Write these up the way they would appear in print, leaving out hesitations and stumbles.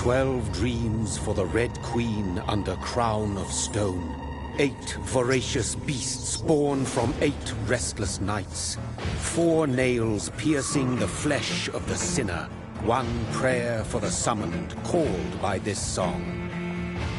12 dreams for the Red Queen under crown of stone. 8 voracious beasts born from 8 restless nights. 4 nails piercing the flesh of the sinner. 1 prayer for the summoned, called by this song.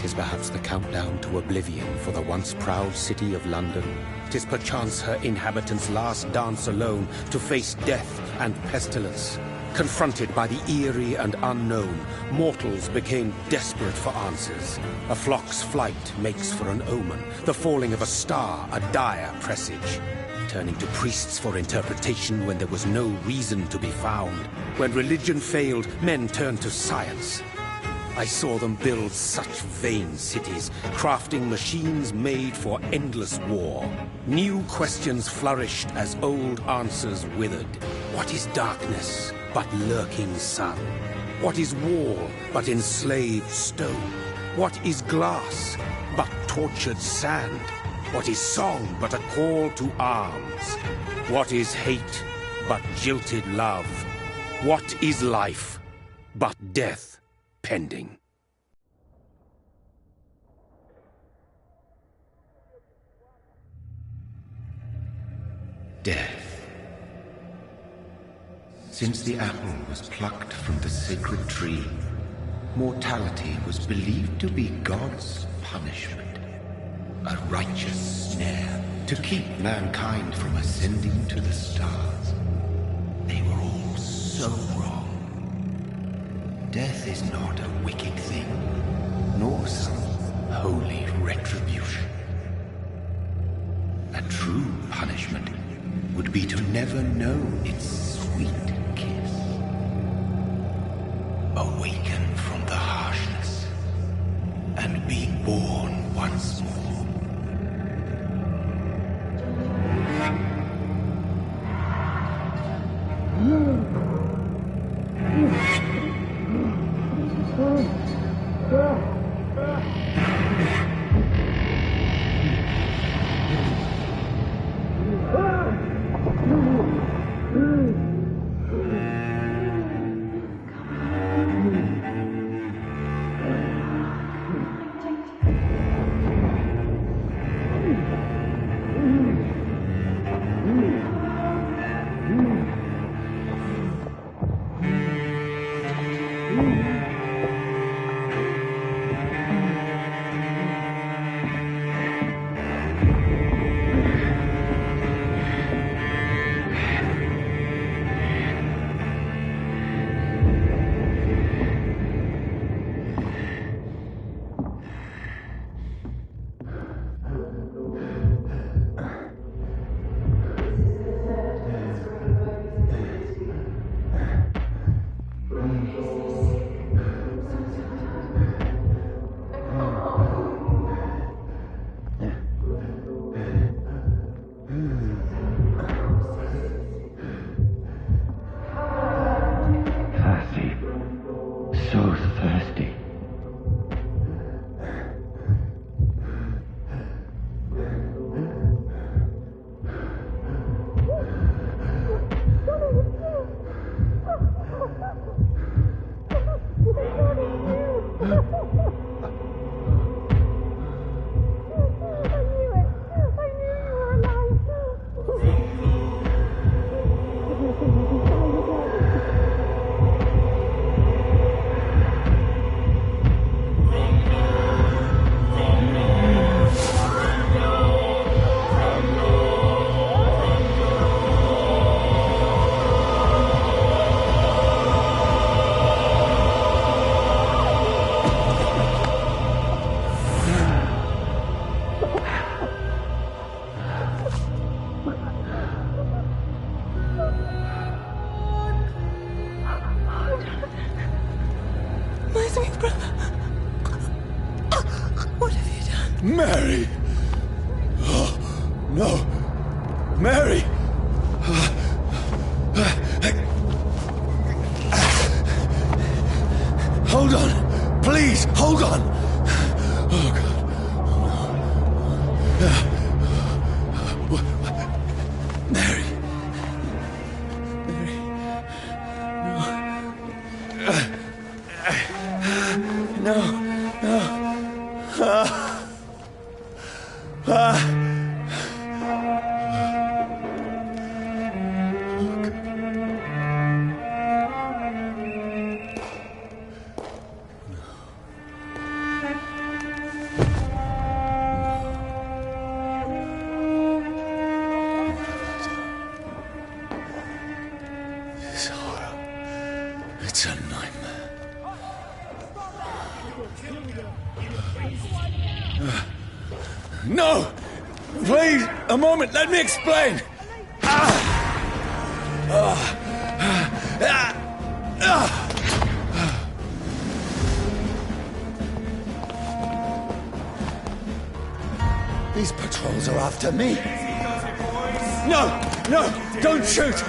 'Tis perhaps the countdown to oblivion for the once proud city of London. 'Tis perchance her inhabitants' last dance alone to face death and pestilence. Confronted by the eerie and unknown, mortals became desperate for answers. A flock's flight makes for an omen, the falling of a star a dire presage. Turning to priests for interpretation when there was no reason to be found. When religion failed, men turned to science. I saw them build such vain cities, crafting machines made for endless war. New questions flourished as old answers withered. What is darkness but lurking sun? What is wall but enslaved stone? What is glass but tortured sand? What is song but a call to arms? What is hate but jilted love? What is life but death pending? Death. Since the apple was plucked from the sacred tree, mortality was believed to be God's punishment. A righteous snare to keep mankind from ascending to the stars. They were all so wrong. Death is not a wicked thing, nor some holy retribution. A true punishment would be to never know its sweet kiss. Awaken from the harshness and be born once more. Mary! Oh, no! Mary! Hold on! Please, hold on! Oh, God. Oh, no. Mary! Mary! No. No! Please, a moment, let me explain! These patrols are after me. No! No! Don't shoot!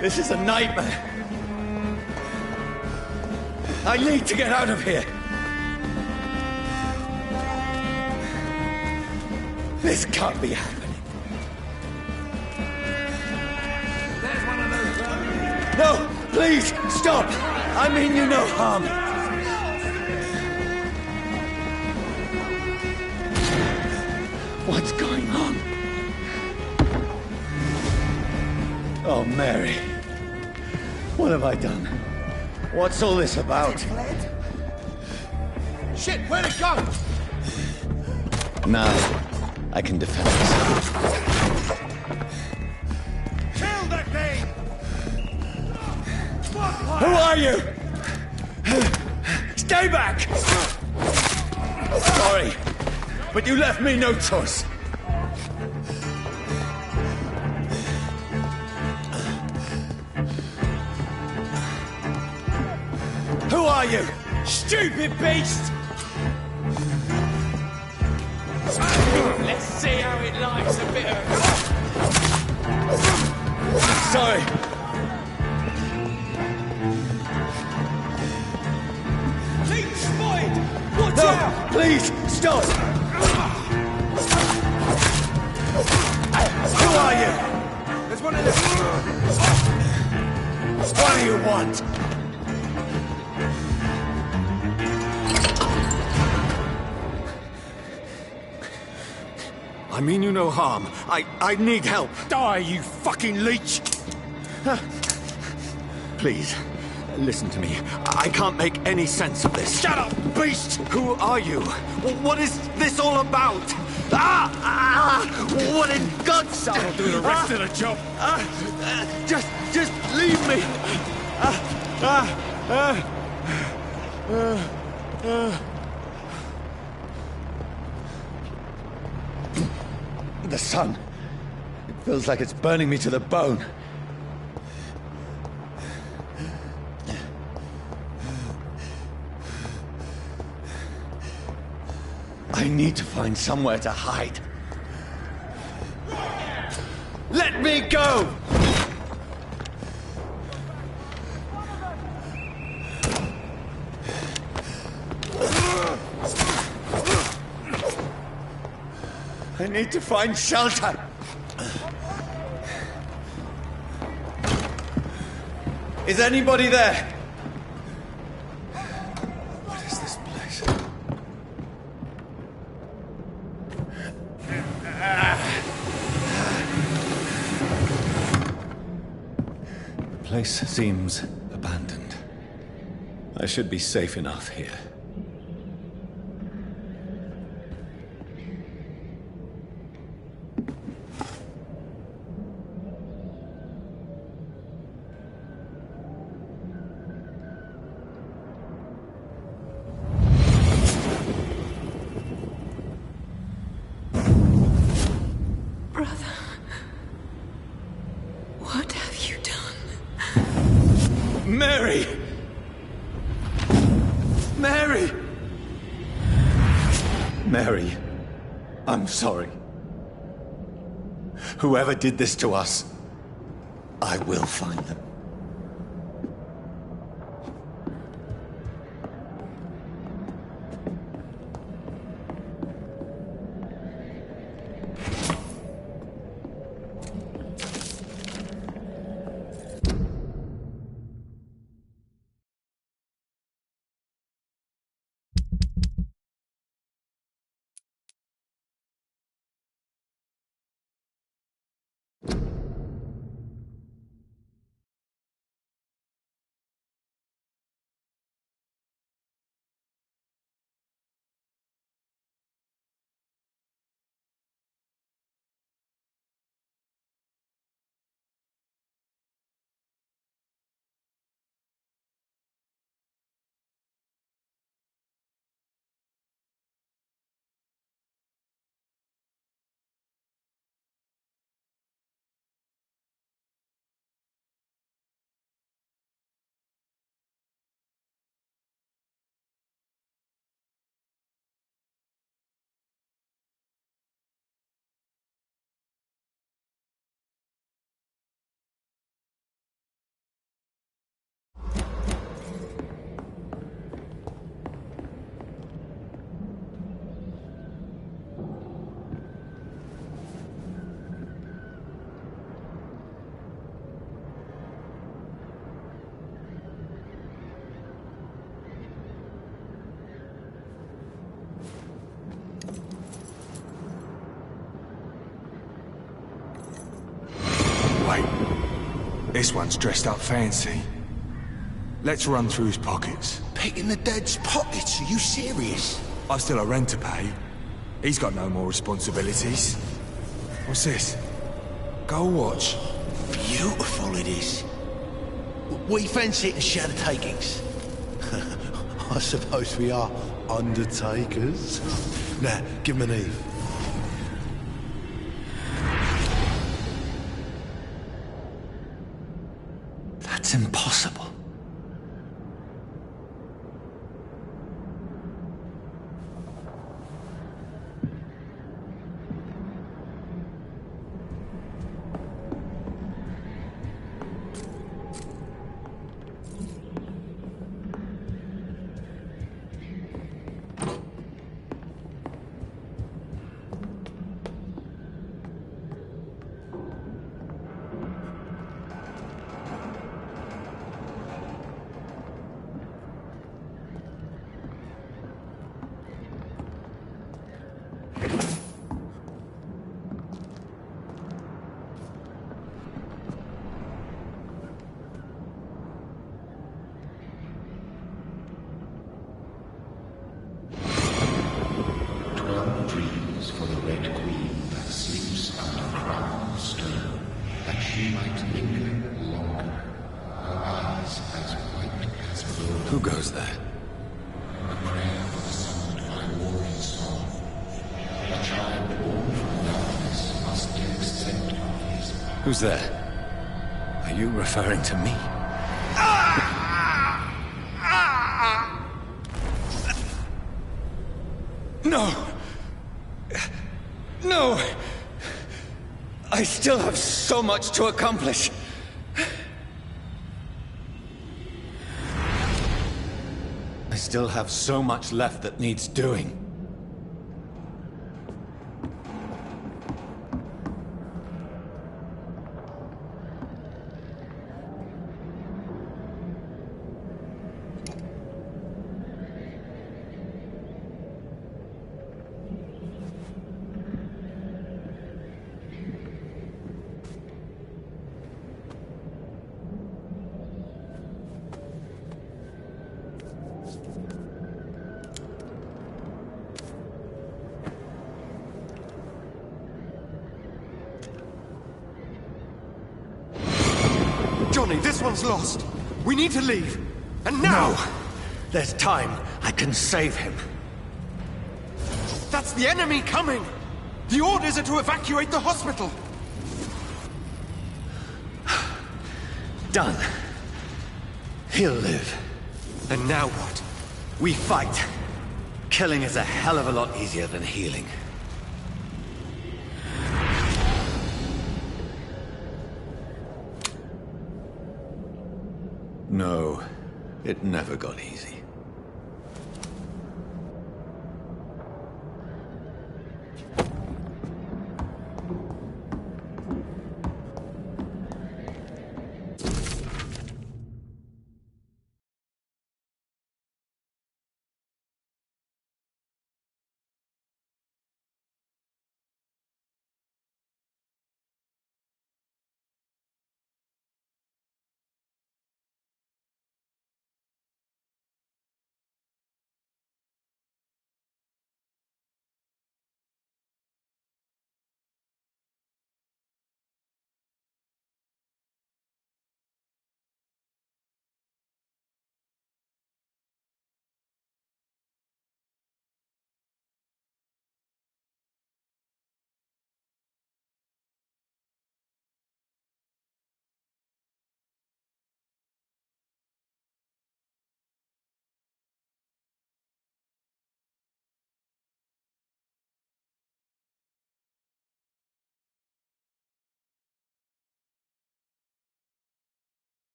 This is a nightmare. I need to get out of here. This can't be happening. There's one of those. No! Please, stop! I mean you no harm. What's going on? Oh, Mary. What have I done? What's all this about? Shit, where'd it go? Now, I can defend myself. Kill that thing! Who are you? Stay back! Sorry, but you left me no choice. Who are you? Stupid beast! Let's see how it likes a bit of... Sorry. Keep spotted! Watch No, out! please, stop! Who are you? There's one of them. What do you want? I mean you no harm. I need help. Die, you fucking leech! Please, listen to me. I can't make any sense of this. Shut up, beast! Who are you? What is this all about? What in God's name? I'll do the rest of the job. Just leave me. The sun. It feels like it's burning me to the bone. I need to find somewhere to hide. Let me go! I need to find shelter. Is anybody there? What is this place? The place seems abandoned. I should be safe enough here. Brother, what have you done? Mary! Mary! Mary, I'm sorry. Whoever did this to us, I will find them. This one's dressed up fancy. Let's run through his pockets. Picking the dead's pockets? Are you serious? I've still a rent to pay. He's got no more responsibilities. What's this? Gold watch. Beautiful it is. We fancy it and share the takings. I suppose we are undertakers. Now, give him an Eve. That's impossible. Dreams for the Red Queen that sleeps under crown of stone, that she might linger longer, her eyes as white as gold. Who goes there? A prayer for the summoned by warrior song. A child born from darkness must give extent of his power. Who's there? Are you referring to me? No! No! I still have so much to accomplish. I still have so much left that needs doing. Johnny, this one's lost. We need to leave. And now! No! There's time. I can save him. That's the enemy coming! The orders are to evacuate the hospital! Done. He'll live. And now what? We fight. Killing is a hell of a lot easier than healing. No, it never got easy.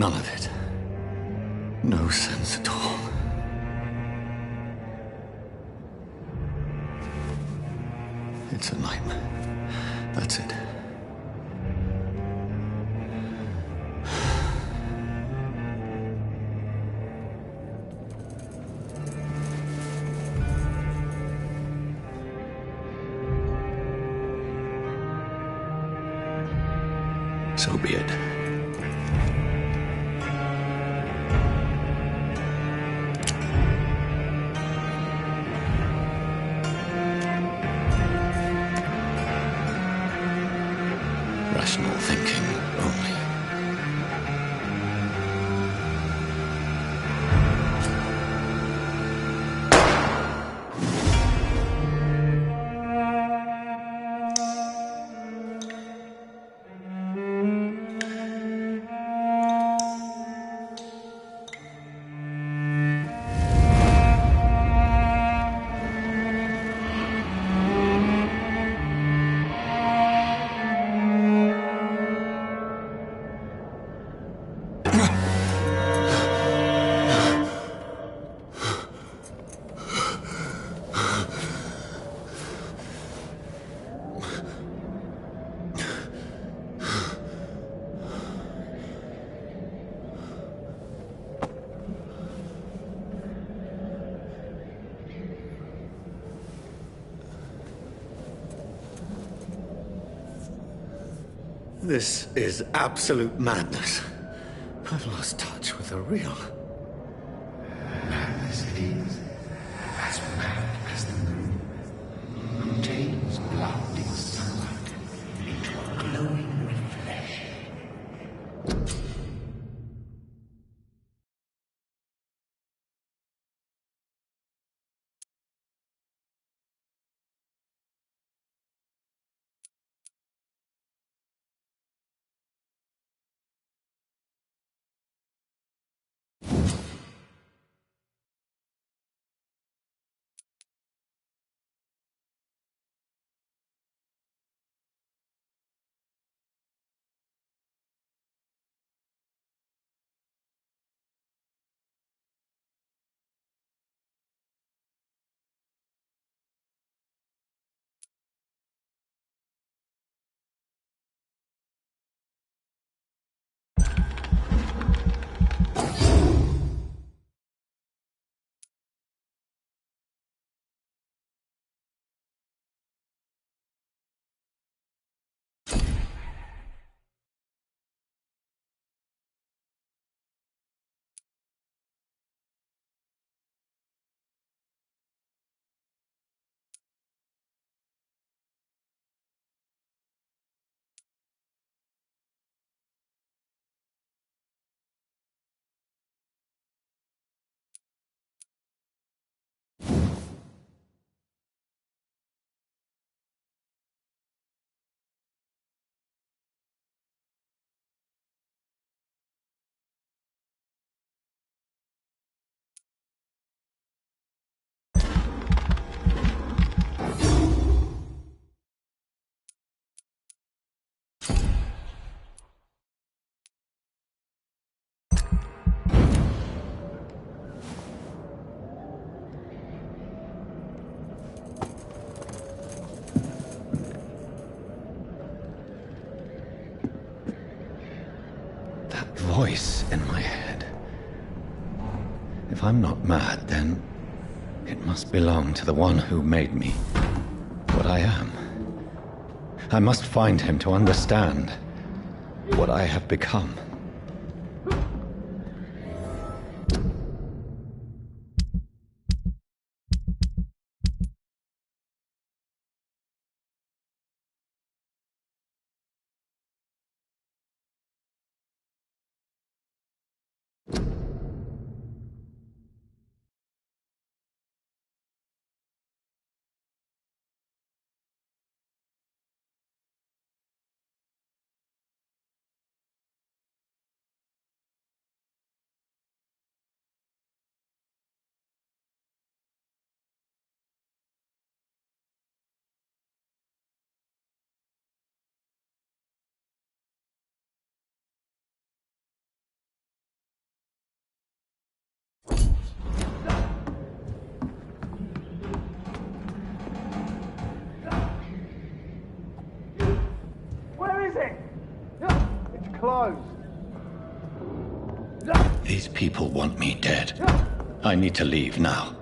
None of it. No sense at all. It's a nightmare. That's it. So be it. Rational thinking only. This is absolute madness. I've lost touch with the real. Madness it is, as mad as the moon, contains blinding sunlight into a glowing reflection. Voice in my head. If I'm not mad, then it must belong to the one who made me what I am. I must find him to understand what I have become. closed. These people want me dead. I need to leave now.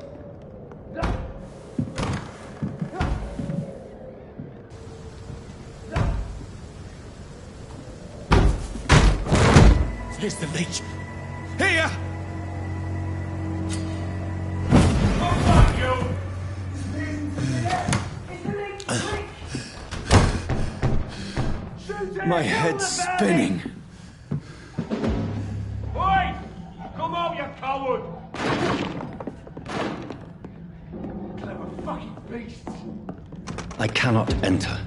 Here's the leech. Here! My head's spinning. Oi! Come out, you coward! Clever fucking beasts. I cannot enter.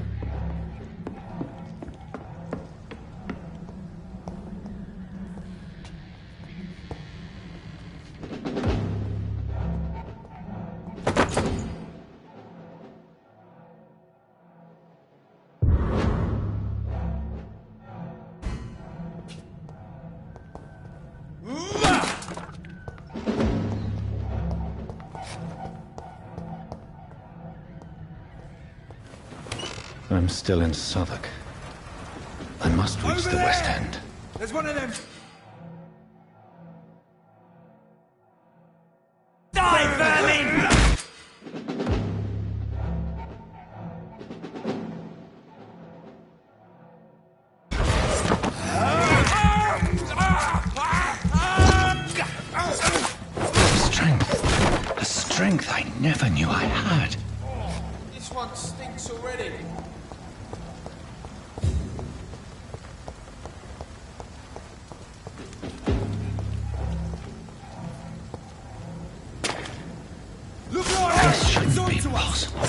I'm still in Southwark. I must reach the West End. There's one of them. Die, vermin! A strength I never knew I had. This one stinks already. This shouldn't be possible.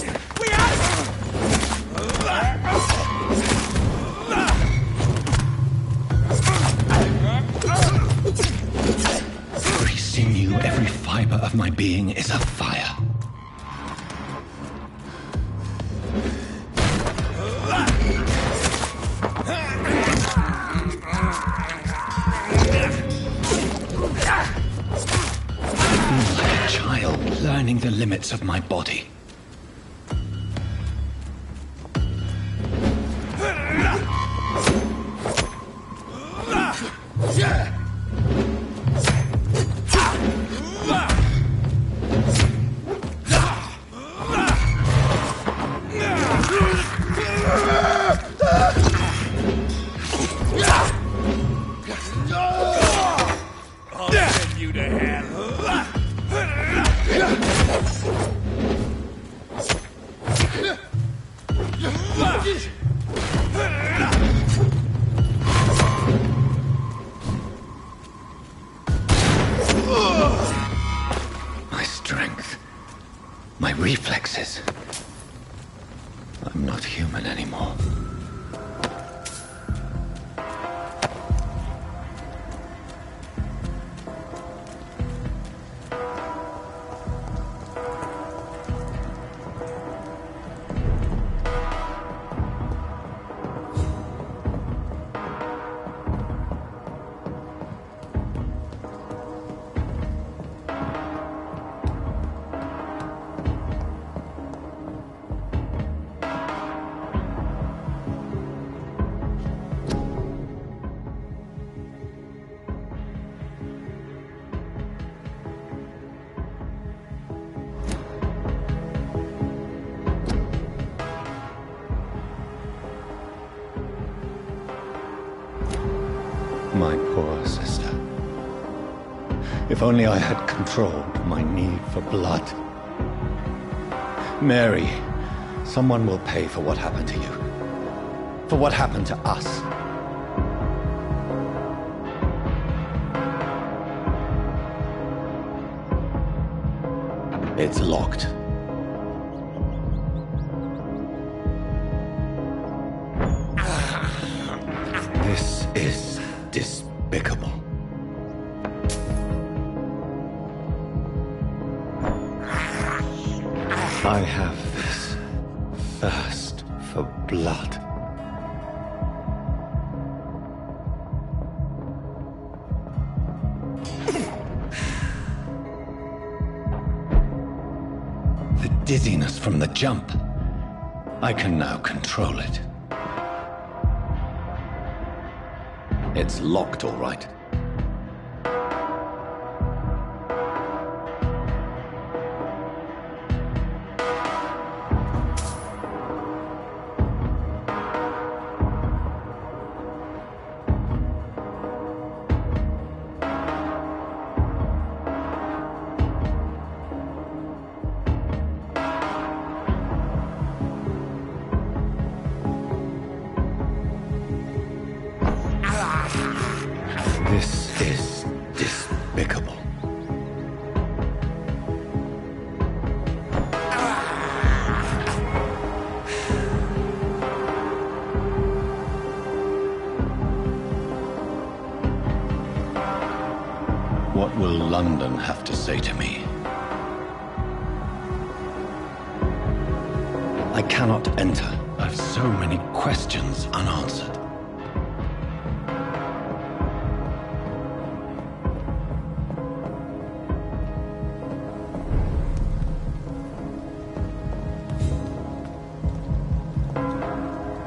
Every sinew, every fiber of my being is afire. Learning the limits of my body. I'll send you to hell. My strength, my reflexes. I'm not human anymore. My poor sister. If only I had controlled my need for blood. Mary, someone will pay for what happened to you. For what happened to us. It's locked. This is despicable. I have this thirst for blood. The dizziness from the jump. I can now control it. It's locked, all right. This is despicable. What will London have to say to me? I cannot enter. I have so many questions unanswered.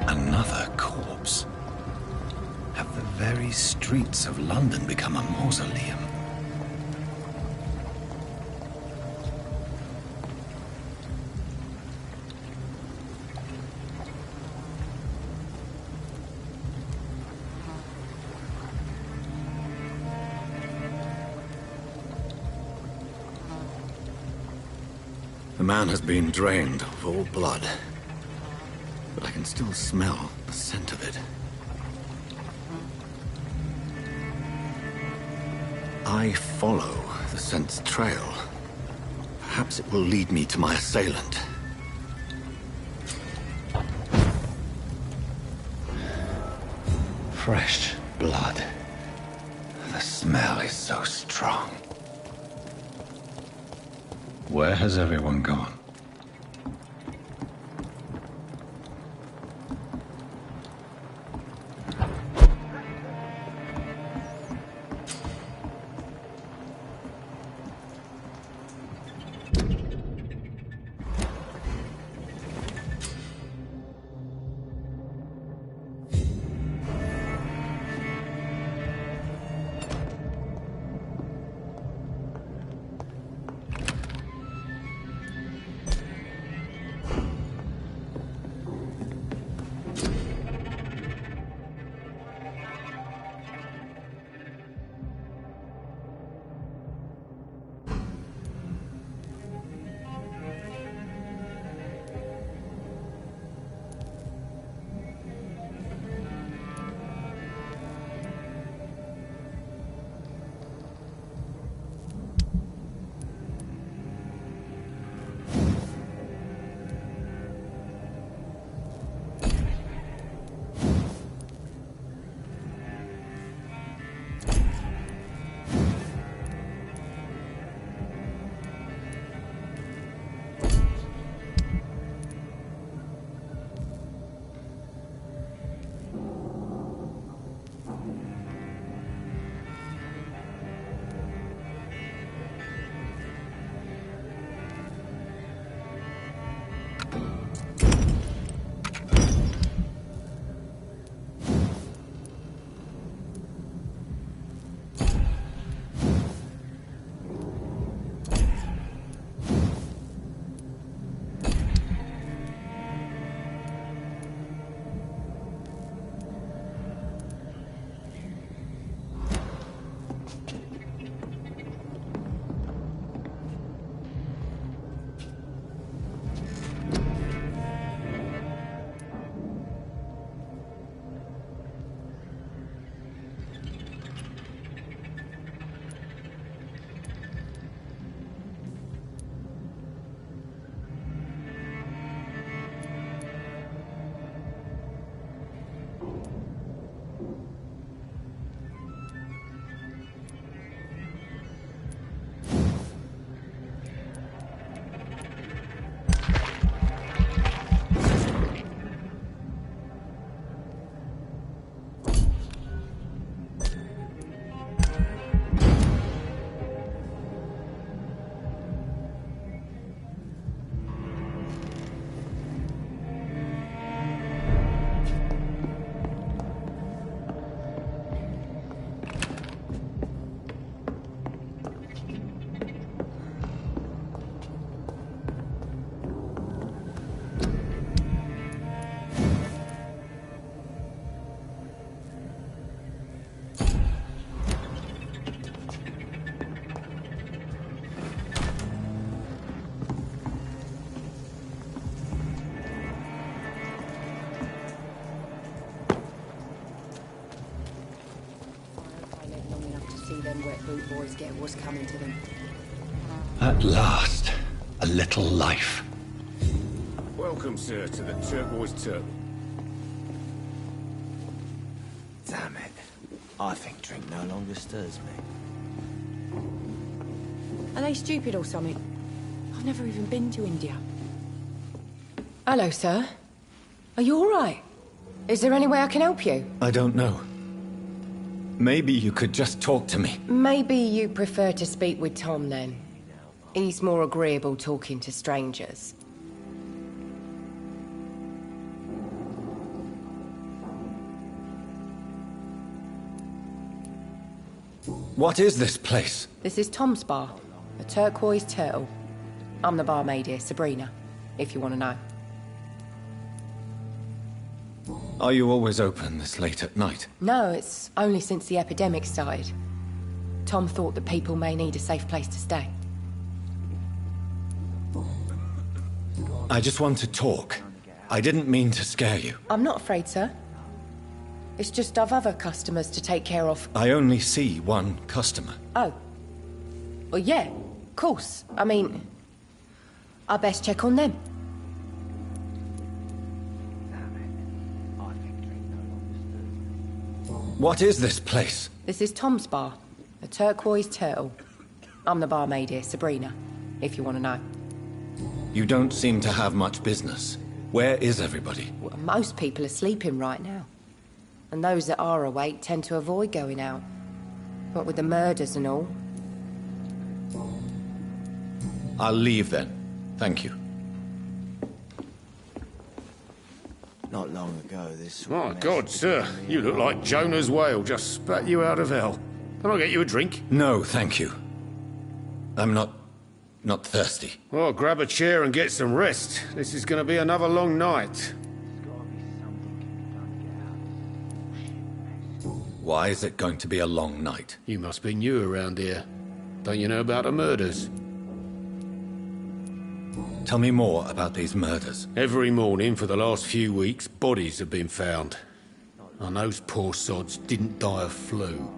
Another corpse. Have the very streets of London become a mausoleum? The man has been drained of all blood, but I can still smell the scent of it. I follow the scent's trail. Perhaps it will lead me to my assailant. Fresh blood. The smell is so strong. Where has everyone gone? them wet boot boys get what's coming to them. At last, a little life. Welcome, sir, to the Turquoise Turtle. Damn it. I think drink no longer stirs me. Are they stupid or something? I've never even been to India. Hello, sir. Are you all right? Is there any way I can help you? I don't know. Maybe you could just talk to me. Maybe you prefer to speak with Tom, then. He's more agreeable talking to strangers. What is this place? This is Tom's bar, a Turquoise Turtle. I'm the barmaid here, Sabrina, if you want to know. Are you always open this late at night? No, it's only since the epidemic started. Tom thought that people may need a safe place to stay. I just want to talk. I didn't mean to scare you. I'm not afraid, sir. It's just I've other customers to take care of. I only see one customer. Oh. Well, yeah, of course. I mean, I best check on them. What is this place? This is Tom's bar, a Turquoise Turtle. I'm the barmaid here, Sabrina, if you want to know. You don't seem to have much business. Where is everybody? Well, most people are sleeping right now. And those that are awake tend to avoid going out. What with the murders and all. I'll leave then. Thank you. Not long ago, this... My God, sir. You look like Jonah's whale just spat you out of hell. Can I get you a drink? No, thank you. I'm not thirsty. Well, grab a chair and get some rest. This is going to be another long night. Why is it going to be a long night? You must be new around here. Don't you know about the murders? Tell me more about these murders. Every morning for the last few weeks, bodies have been found. And those poor sods didn't die of flu.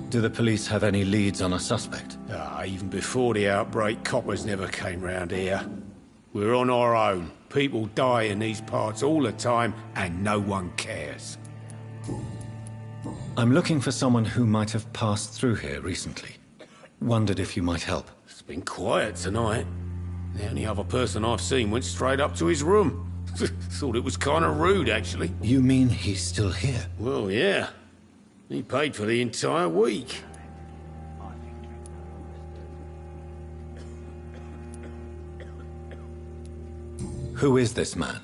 Do the police have any leads on a suspect? Even before the outbreak, coppers never came round here. We're on our own. People die in these parts all the time, and no one cares. I'm looking for someone who might have passed through here recently. Wondered if you might help. It's been quiet tonight. The only other person I've seen went straight up to his room. Thought it was kind of rude, actually. You mean he's still here? Well, yeah. He paid for the entire week. Who is this man?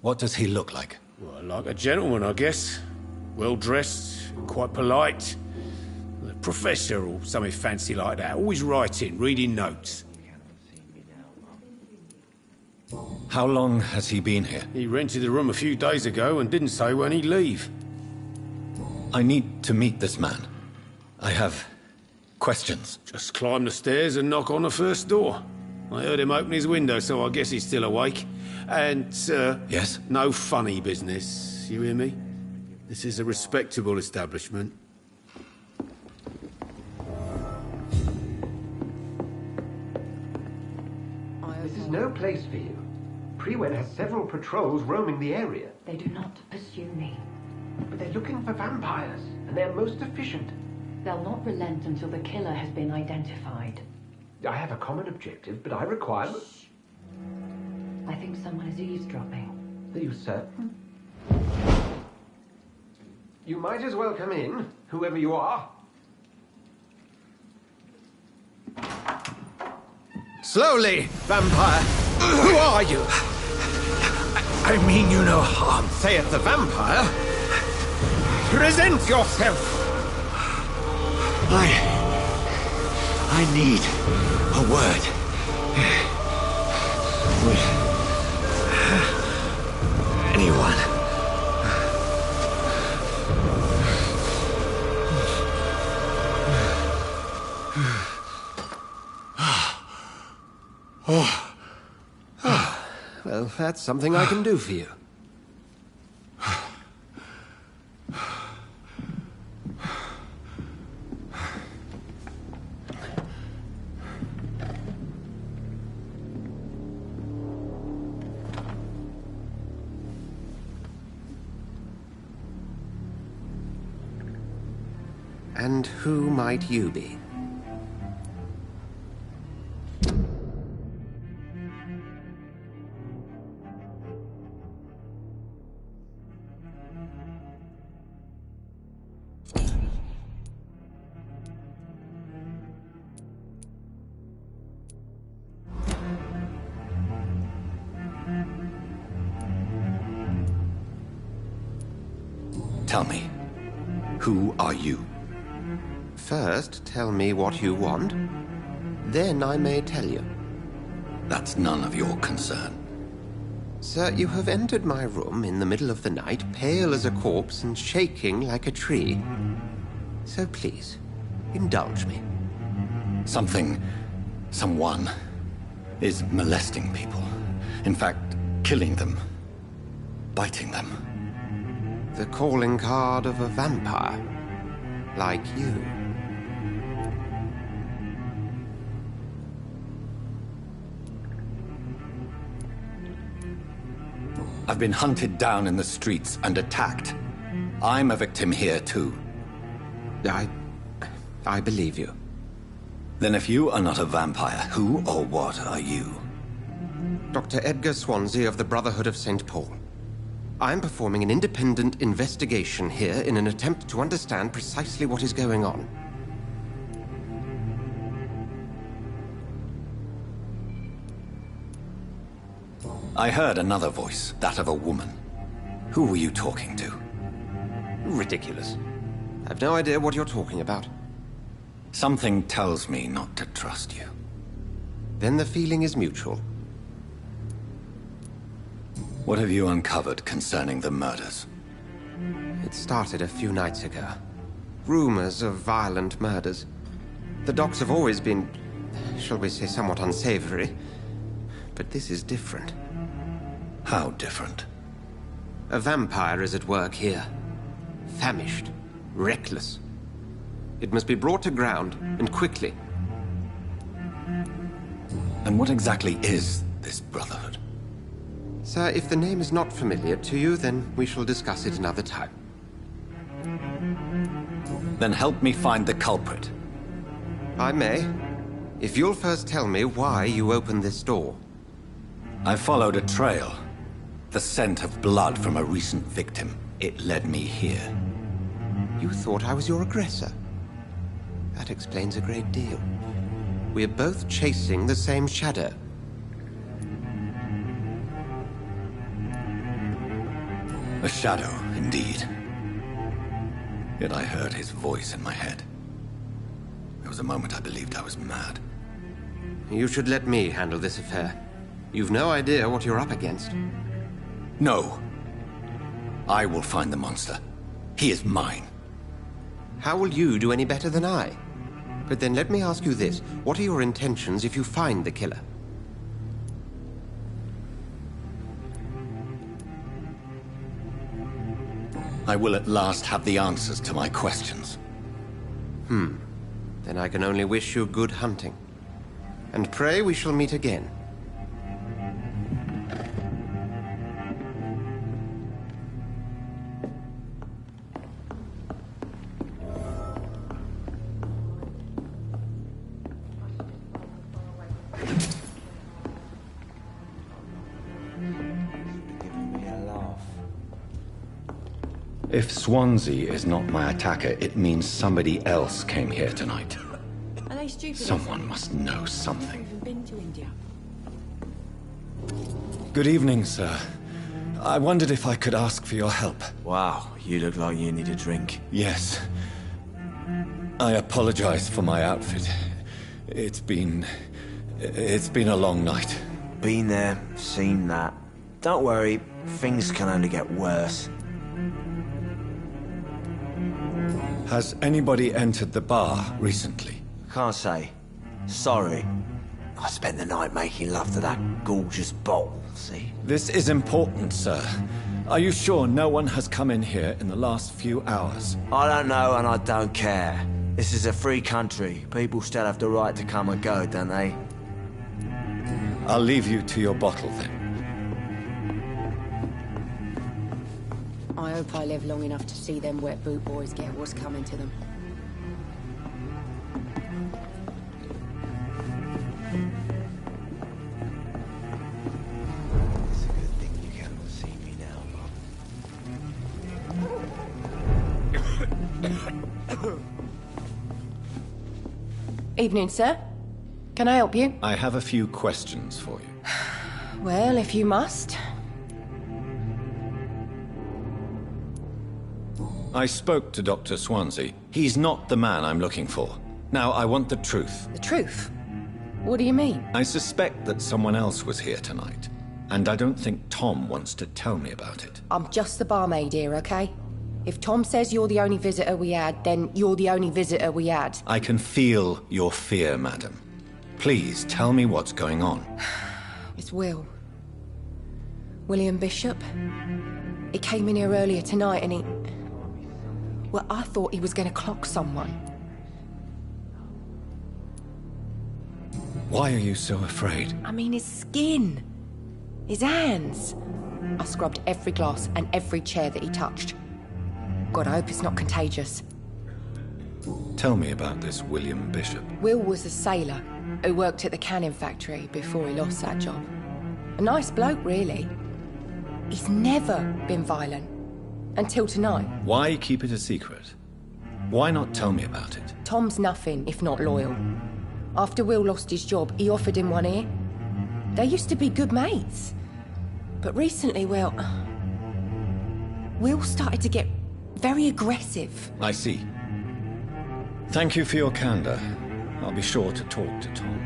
What does he look like? Well, like a gentleman, I guess. Well-dressed, quite polite. A professor or something fancy like that. Always writing, reading notes. How long has he been here? He rented the room a few days ago and didn't say when he'd leave. I need to meet this man. I have questions. Just climb the stairs and knock on the first door. I heard him open his window, so I guess he's still awake. And, Yes? no funny business, you hear me? This is a respectable establishment. This is no place for you. Priwen has several patrols roaming the area. They do not pursue me. But they're looking for vampires, and they're most efficient. They'll not relent until the killer has been identified. I have a common objective, but I require... I think someone is eavesdropping. Are you certain? You might as well come in, whoever you are. Slowly, vampire! Who are you? I mean you no harm, saith the vampire. Present yourself! I need a word. With anyone. Well, that's something I can do for you. And who might you be? Tell me, who are you? First, tell me what you want. Then I may tell you. That's none of your concern. Sir, you have entered my room in the middle of the night, pale as a corpse and shaking like a tree. So please, indulge me. Someone is molesting people. In fact, killing them. Biting them. The calling card of a vampire. Like you. I've been hunted down in the streets and attacked. I'm a victim here, too. I believe you. Then if you are not a vampire, who or what are you? Dr. Edgar Swansea of the Brotherhood of St. Paul. I'm performing an independent investigation here in an attempt to understand precisely what is going on. I heard another voice, that of a woman. Who were you talking to? Ridiculous. I've no idea what you're talking about. Something tells me not to trust you. Then the feeling is mutual. What have you uncovered concerning the murders? It started a few nights ago. Rumors of violent murders. The docks have always been, shall we say, somewhat unsavory. But this is different. How different? A vampire is at work here. Famished. Reckless. It must be brought to ground, and quickly. And what exactly is this Brotherhood? Sir, if the name is not familiar to you, then we shall discuss it another time. Then help me find the culprit. I may, if you'll first tell me why you opened this door. I followed a trail. The scent of blood from a recent victim. It led me here. You thought I was your aggressor. That explains a great deal. We're both chasing the same shadow. A shadow, indeed. Yet I heard his voice in my head. There was a moment I believed I was mad. You should let me handle this affair. You've no idea what you're up against. No. I will find the monster. He is mine. How will you do any better than I? But then let me ask you this. What are your intentions if you find the killer? I will at last have the answers to my questions. Then I can only wish you good hunting. And pray we shall meet again. If Swansea is not my attacker, it means somebody else came here tonight. Are they stupid? Someone must know I've something. never even been to India. Good evening, sir. I wondered if I could ask for your help. Wow, you look like you need a drink. Yes. I apologize for my outfit. It's been a long night. Been there, seen that. Don't worry, things can only get worse. Has anybody entered the bar recently? Can't say. Sorry. I spent the night making love to that gorgeous bottle, see? This is important, sir. Are you sure no one has come in here in the last few hours? I don't know and I don't care. This is a free country. People still have the right to come and go, don't they? I'll leave you to your bottle then. I hope I live long enough to see them wet boot boys get what's coming to them. Evening, sir. Can I help you? I have a few questions for you. Well, if you must. I spoke to Dr. Swansea. He's not the man I'm looking for. Now, I want the truth. The truth? What do you mean? I suspect that someone else was here tonight, and I don't think Tom wants to tell me about it. I'm just the barmaid here, okay? If Tom says you're the only visitor we had, then you're the only visitor we had. I can feel your fear, madam. Please, tell me what's going on. It's Will. William Bishop. He came in here earlier tonight and he... Well, I thought he was going to clock someone. Why are you so afraid? I mean, his skin. His hands. I scrubbed every glass and every chair that he touched. God, I hope it's not contagious. Tell me about this William Bishop. Will was a sailor who worked at the canning factory before he lost that job. A nice bloke, really. He's never been violent. Until tonight. Why keep it a secret? Why not tell me about it? Tom's nothing if not loyal. After Will lost his job, he offered him one ear. They used to be good mates. But recently, well... Will started to get very aggressive. I see. Thank you for your candor. I'll be sure to talk to Tom.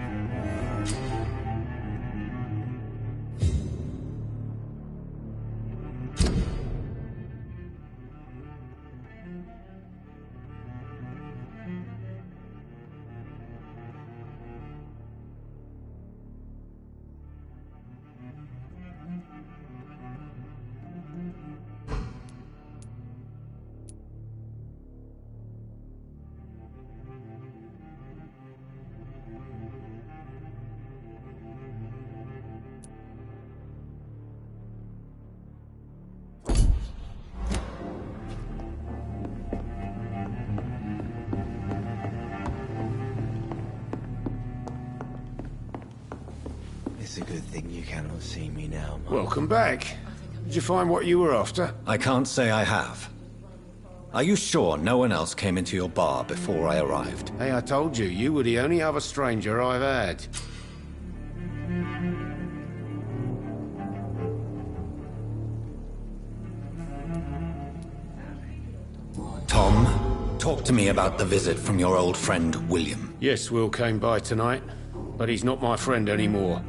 It's a good thing you cannot see me now, Mum. Welcome back. Did you find what you were after? I can't say I have. Are you sure no one else came into your bar before I arrived? Hey, I told you, you were the only other stranger I've had. Tom, talk to me about the visit from your old friend, William. Yes, Will came by tonight, but he's not my friend anymore.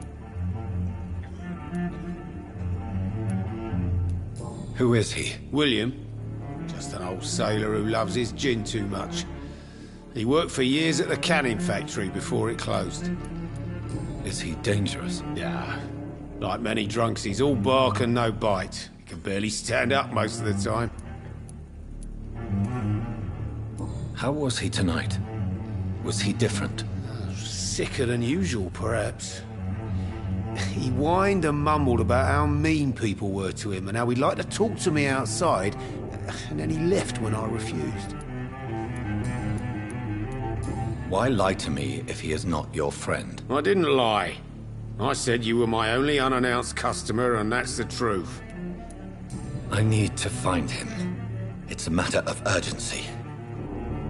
Who is he? William. Just an old sailor who loves his gin too much. He worked for years at the canning factory before it closed. Is he dangerous? Yeah. Like many drunks, he's all bark and no bite. He can barely stand up most of the time. How was he tonight? Was he different? Sicker than usual, perhaps. He whined and mumbled about how mean people were to him and how he'd like to talk to me outside, and then he left when I refused. Why lie to me if he is not your friend? I didn't lie. I said you were my only unannounced customer, and that's the truth. I need to find him. It's a matter of urgency.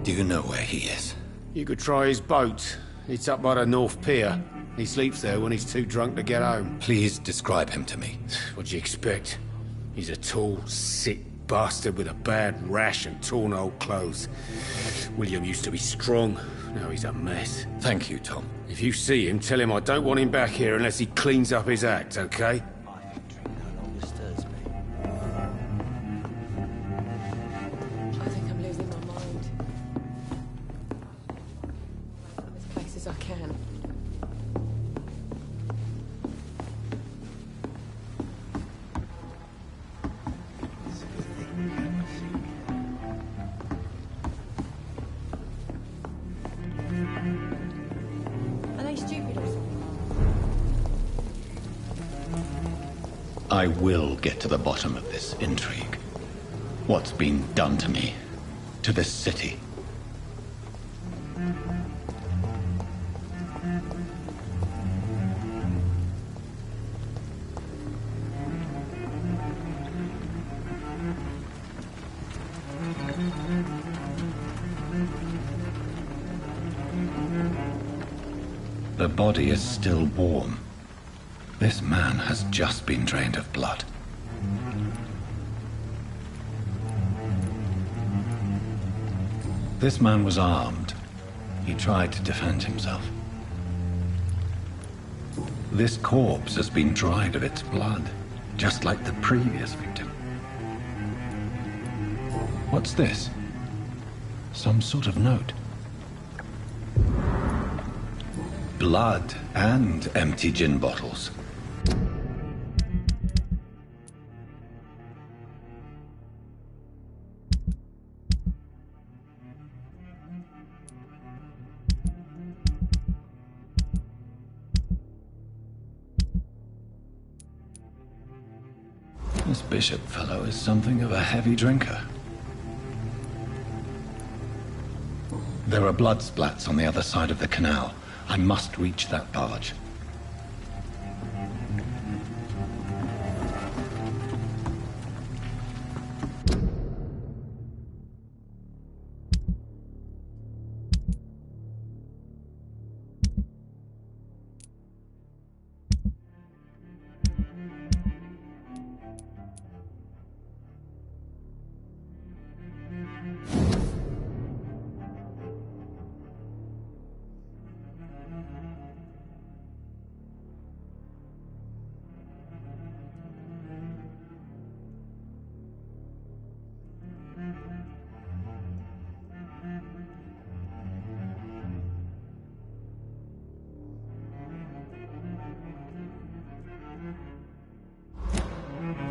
Do you know where he is? You could try his boat. It's up by the North Pier. He sleeps there when he's too drunk to get home. Please describe him to me. What'd you expect? He's a tall, sick bastard with a bad rash and torn old clothes. William used to be strong. Now he's a mess. Thank you, Tom. If you see him, tell him I don't want him back here unless he cleans up his act, okay? I think I'm losing my mind. As close as I can. Are they stupid or something? I will get to the bottom of this intrigue. What's been done to me, to this city. The body is still warm. This man has just been drained of blood. This man was armed. He tried to defend himself. This corpse has been dried of its blood, just like the previous victim. What's this? Some sort of note. Blood and empty gin bottles. This bishop fellow is something of a heavy drinker. There are blood splats on the other side of the canal. I must reach that barge.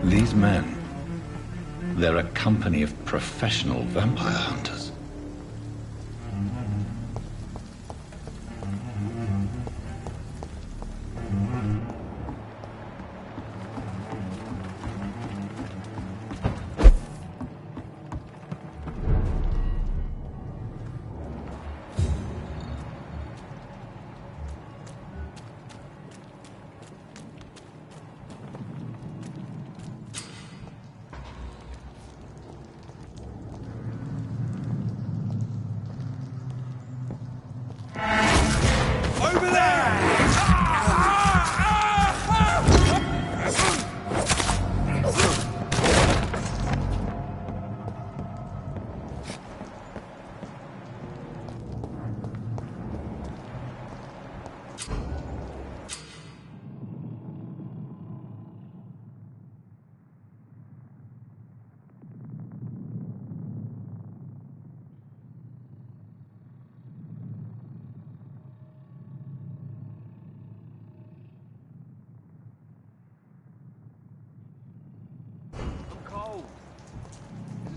These men, they're a company of professional vampire hunters.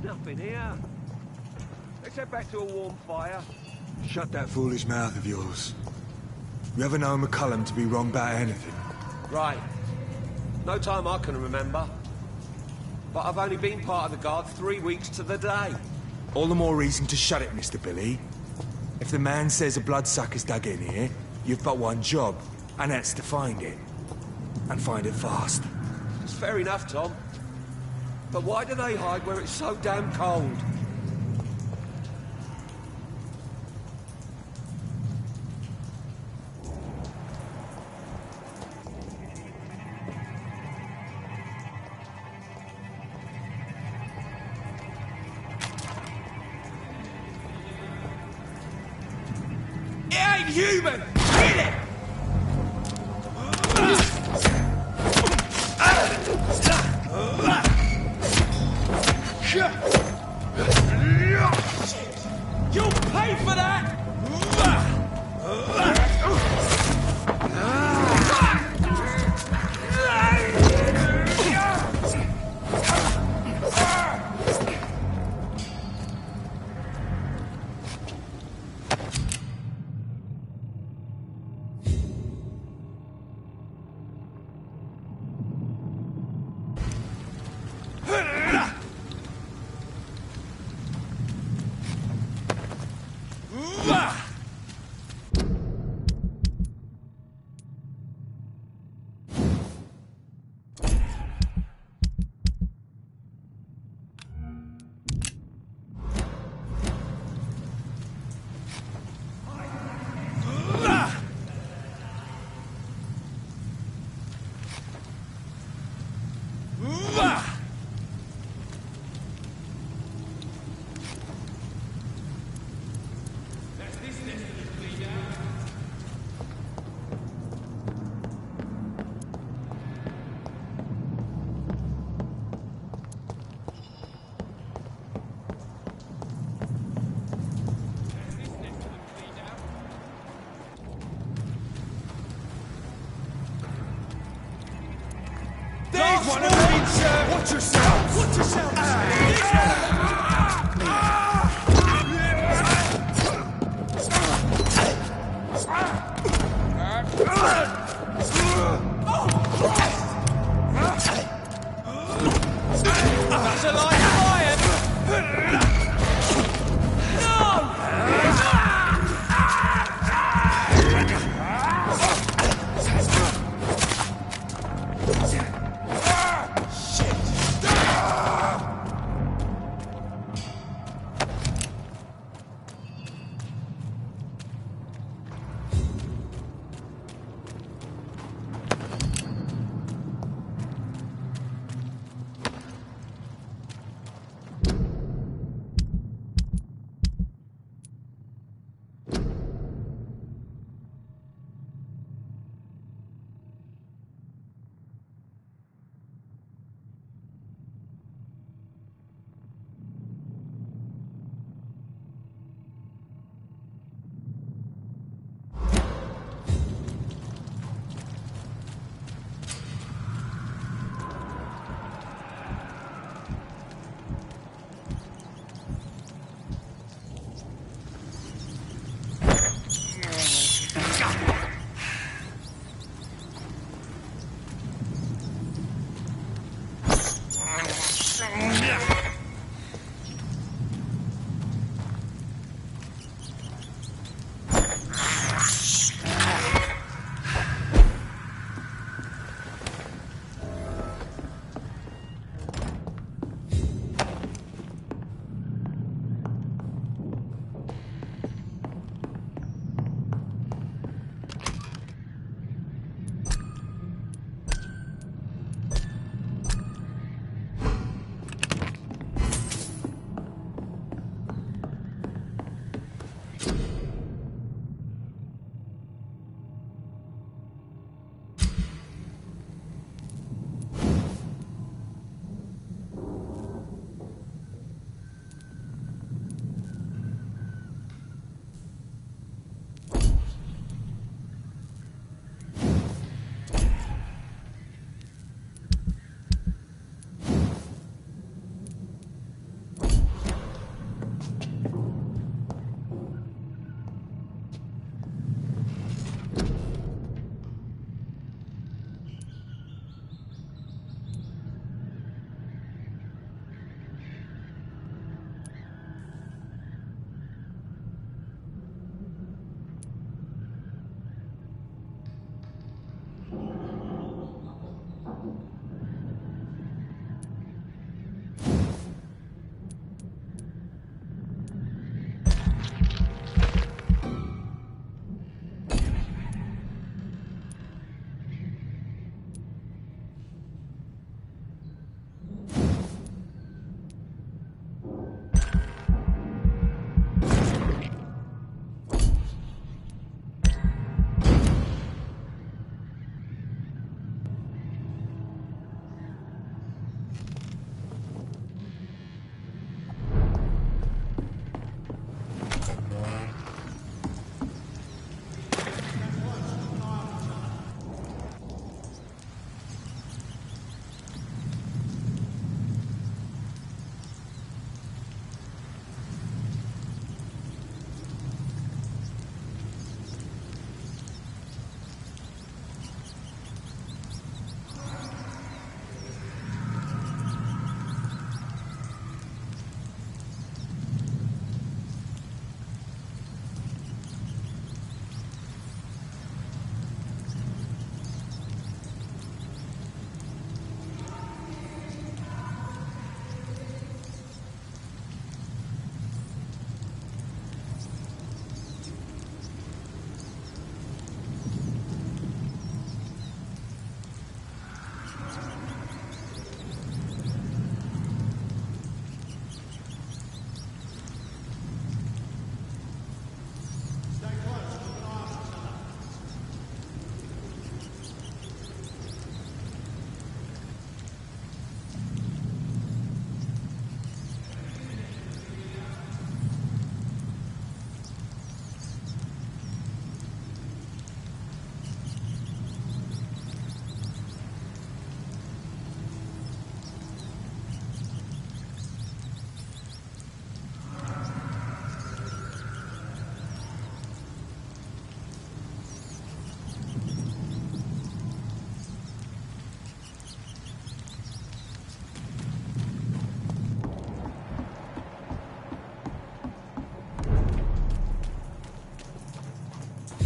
Nothing here. Let's head back to a warm fire. Shut that foolish mouth of yours. You ever known McCullum to be wrong about anything? Right. No time I can remember. But I've only been part of the guard 3 weeks to the day. All the more reason to shut it, Mr. Billy. If the man says a bloodsucker's dug in here, you've but one job, and that's to find it. And find it fast. It's fair enough, Tom. But why do they hide where it's so damn cold? It ain't human! Hit it! You'll pay for that! Watch yourselves! Watch yourselves! That's a light fire!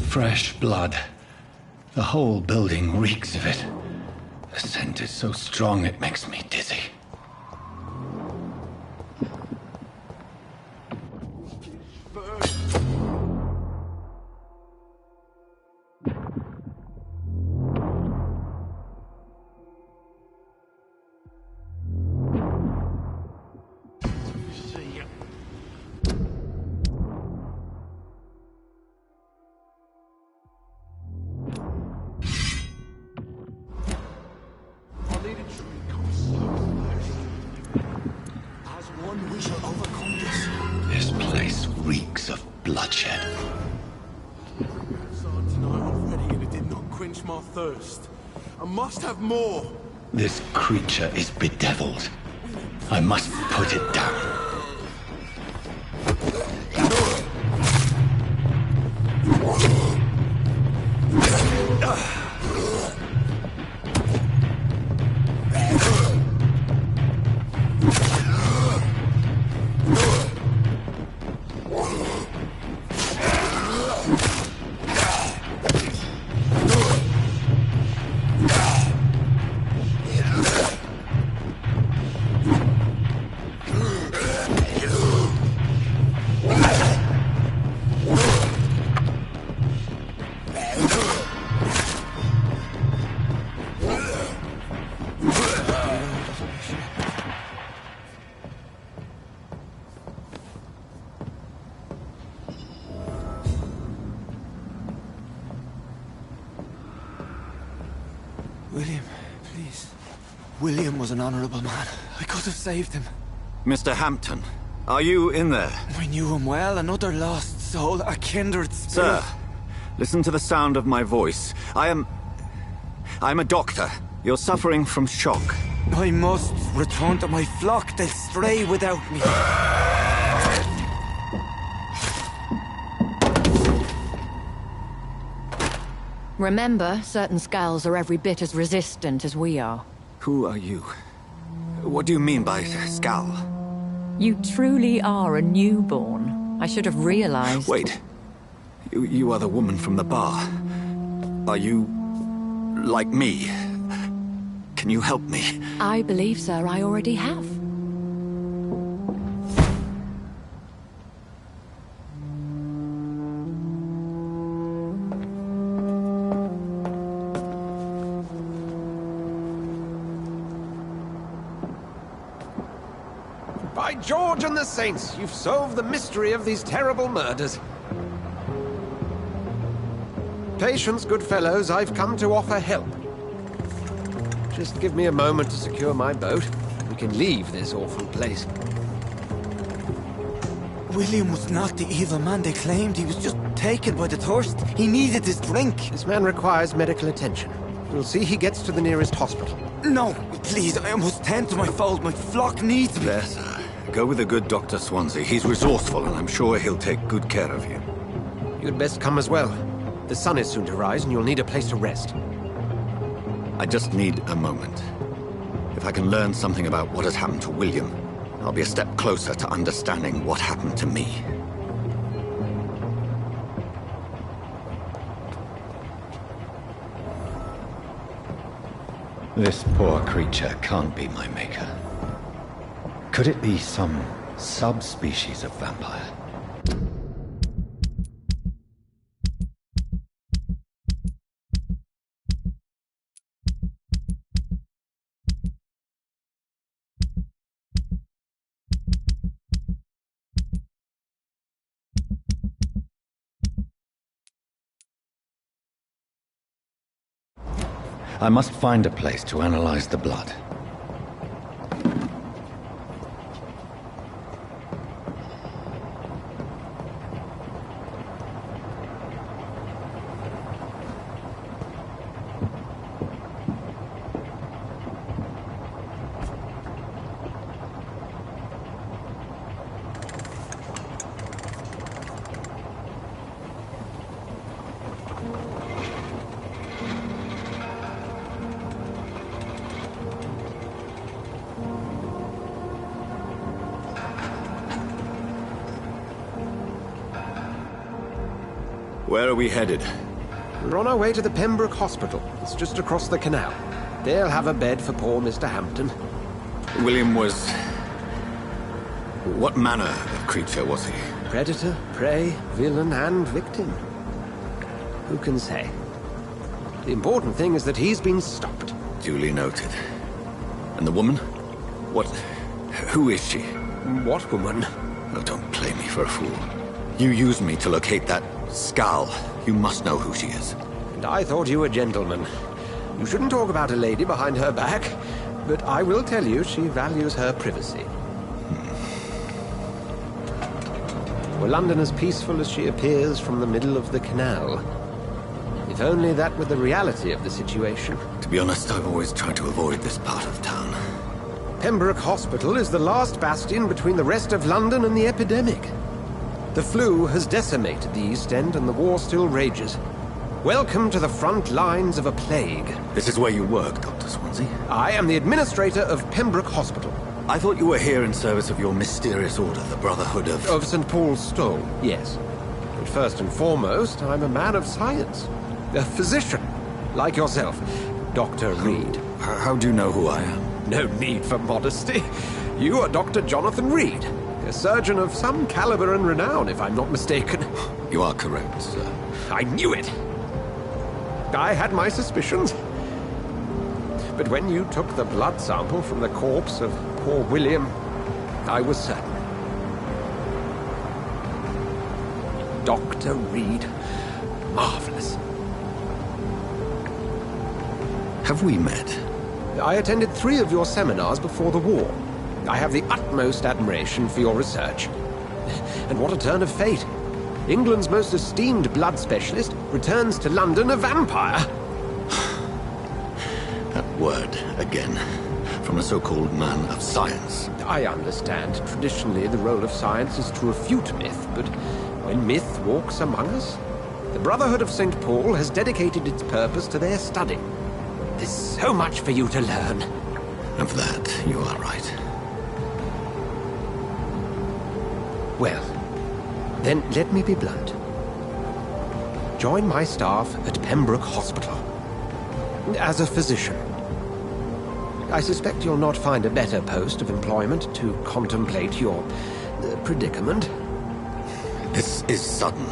Fresh blood. The whole building reeks of it. The scent is so strong it makes me dizzy. This place reeks of bloodshed. Tonight already, and it did not quench my thirst. I must have more. This creature is bedeviled. I must put it down. William, please. William was an honorable man. I could have saved him. Mr. Hampton, are you in there? I knew him well, another lost soul, a kindred spirit. Sir, listen to the sound of my voice. I'm a doctor. You're suffering from shock. I must return to my flock. They'll stray without me. Remember, certain skulls are every bit as resistant as we are. Who are you? What do you mean by skull? You truly are a newborn. I should have realized. Wait. You are the woman from the bar. Are you like me? Can you help me? I believe, sir, I already have. By George and the Saints, you've solved the mystery of these terrible murders. Patience, good fellows, I've come to offer help. Just give me a moment to secure my boat. We can leave this awful place. William was not the evil man they claimed. He was just taken by the thirst. He needed his drink. This man requires medical attention. We'll see he gets to the nearest hospital. No, please, I must tend to my fold. My flock needs me. There, sir. Go with the good Dr. Swansea. He's resourceful, and I'm sure he'll take good care of you. You'd best come as well. The sun is soon to rise, and you'll need a place to rest. I just need a moment. If I can learn something about what has happened to William, I'll be a step closer to understanding what happened to me. This poor creature can't be my maker. Could it be some subspecies of vampire? I must find a place to analyze the blood. Where are we headed? We're on our way to the Pembroke Hospital. It's just across the canal. They'll have a bed for poor Mr. Hampton. William was... What manner of creature was he? Predator, prey, villain, and victim. Who can say? The important thing is that he's been stopped. Duly noted. And the woman? What... who is she? What woman? Oh, don't play me for a fool. You used me to locate that skull. You must know who she is. And I thought you a gentleman. You shouldn't talk about a lady behind her back, but I will tell you she values her privacy. Were London as peaceful as she appears from the middle of the canal? If only that were the reality of the situation. To be honest, I've always tried to avoid this part of town. Pembroke Hospital is the last bastion between the rest of London and the epidemic. The flu has decimated the East End and the war still rages. Welcome to the front lines of a plague. This is where you work, Dr. Swansea? I am the administrator of Pembroke Hospital. I thought you were here in service of your mysterious order, the Brotherhood of... Of St. Paul's Stole, yes. But first and foremost, I'm a man of science. A physician, like yourself, Dr. Reed. How do you know who I am? No need for modesty. You are Dr. Jonathan Reed, a surgeon of some caliber and renown, if I'm not mistaken. You are correct, sir. I knew it! I had my suspicions. But when you took the blood sample from the corpse of poor William, I was certain. Dr. Reed. Marvelous. Have we met? I attended 3 of your seminars before the war. I have the utmost admiration for your research. And what a turn of fate. England's most esteemed blood specialist returns to London a vampire. That word, again. From a so-called man of science. I understand. Traditionally, the role of science is to refute myth, but when myth walks among us, the Brotherhood of St. Paul has dedicated its purpose to their study. There's so much for you to learn. Of that, you are right. Well, then let me be blunt. Join my staff at Pembroke Hospital. As a physician. I suspect you'll not find a better post of employment to contemplate your predicament. This is sudden.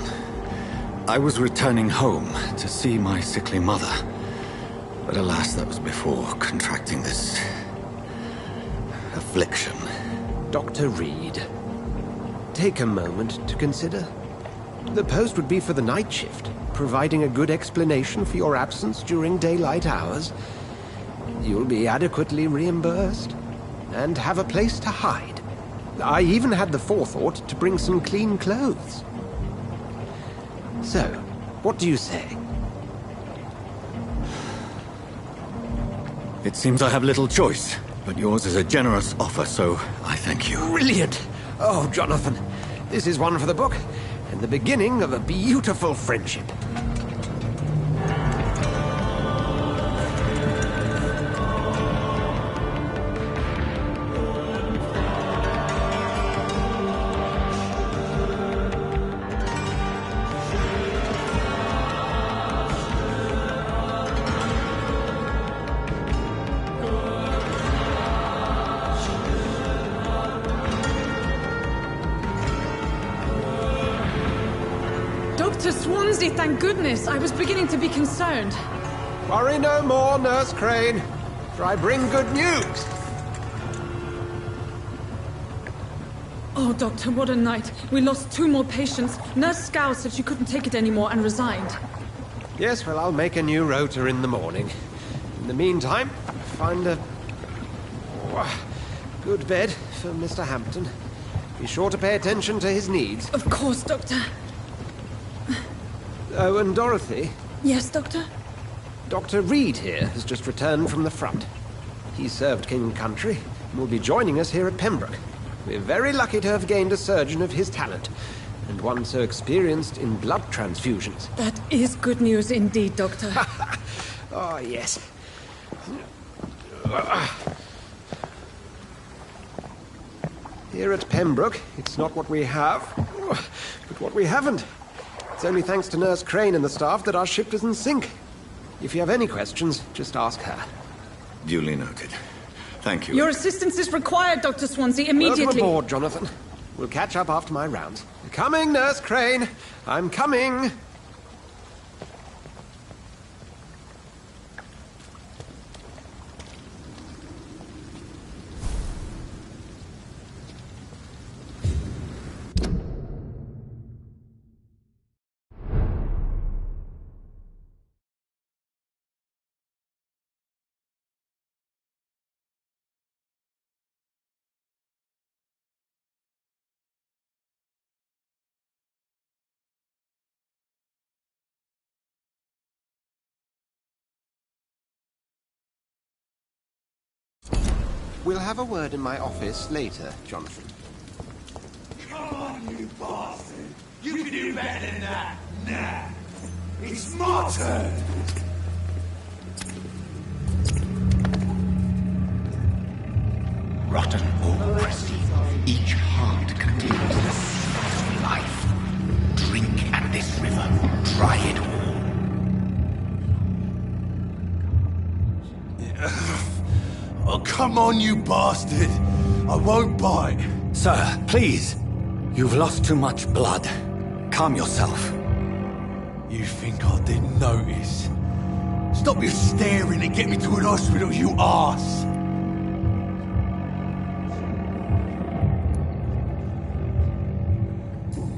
I was returning home to see my sickly mother. But alas, that was before contracting this... affliction. Dr. Reed, take a moment to consider. The post would be for the night shift, providing a good explanation for your absence during daylight hours. You'll be adequately reimbursed, and have a place to hide. I even had the forethought to bring some clean clothes. So, what do you say? It seems I have little choice, but yours is a generous offer, so I thank you. Brilliant! Oh, Jonathan, this is one for the book, and the beginning of a beautiful friendship. Dr. Swansea, thank goodness. I was beginning to be concerned. Worry no more, Nurse Crane, for I bring good news. Oh, Doctor, what a night. We lost 2 more patients. Nurse Scow said she couldn't take it anymore and resigned. Yes, well, I'll make a new rota in the morning. In the meantime, find a good bed for Mr. Hampton. Be sure to pay attention to his needs. Of course, Doctor. Oh, and Dorothy? Yes, Doctor? Dr. Reed here has just returned from the front. He served King and Country and will be joining us here at Pembroke. We're very lucky to have gained a surgeon of his talent, and one so experienced in blood transfusions. That is good news indeed, Doctor. Oh, yes. Here at Pembroke, it's not what we have, but what we haven't. It's only thanks to Nurse Crane and the staff that our ship doesn't sink. If you have any questions, just ask her. Duly noted. Thank you. Your assistance is required, Dr. Swansea, immediately. Welcome aboard, Jonathan. We'll catch up after my rounds. Coming, Nurse Crane. I'm coming. We'll have a word in my office later, Jonathan. Come on, you bastard! You can do better than that! Nah! It's my turn! Rotten or pristine, each heart contains the seed of life. Drink at this river, try it all. Oh, come on, you bastard! I won't bite! Sir, please. You've lost too much blood. Calm yourself. You think I didn't notice? Stop your staring and get me to an hospital, you arse!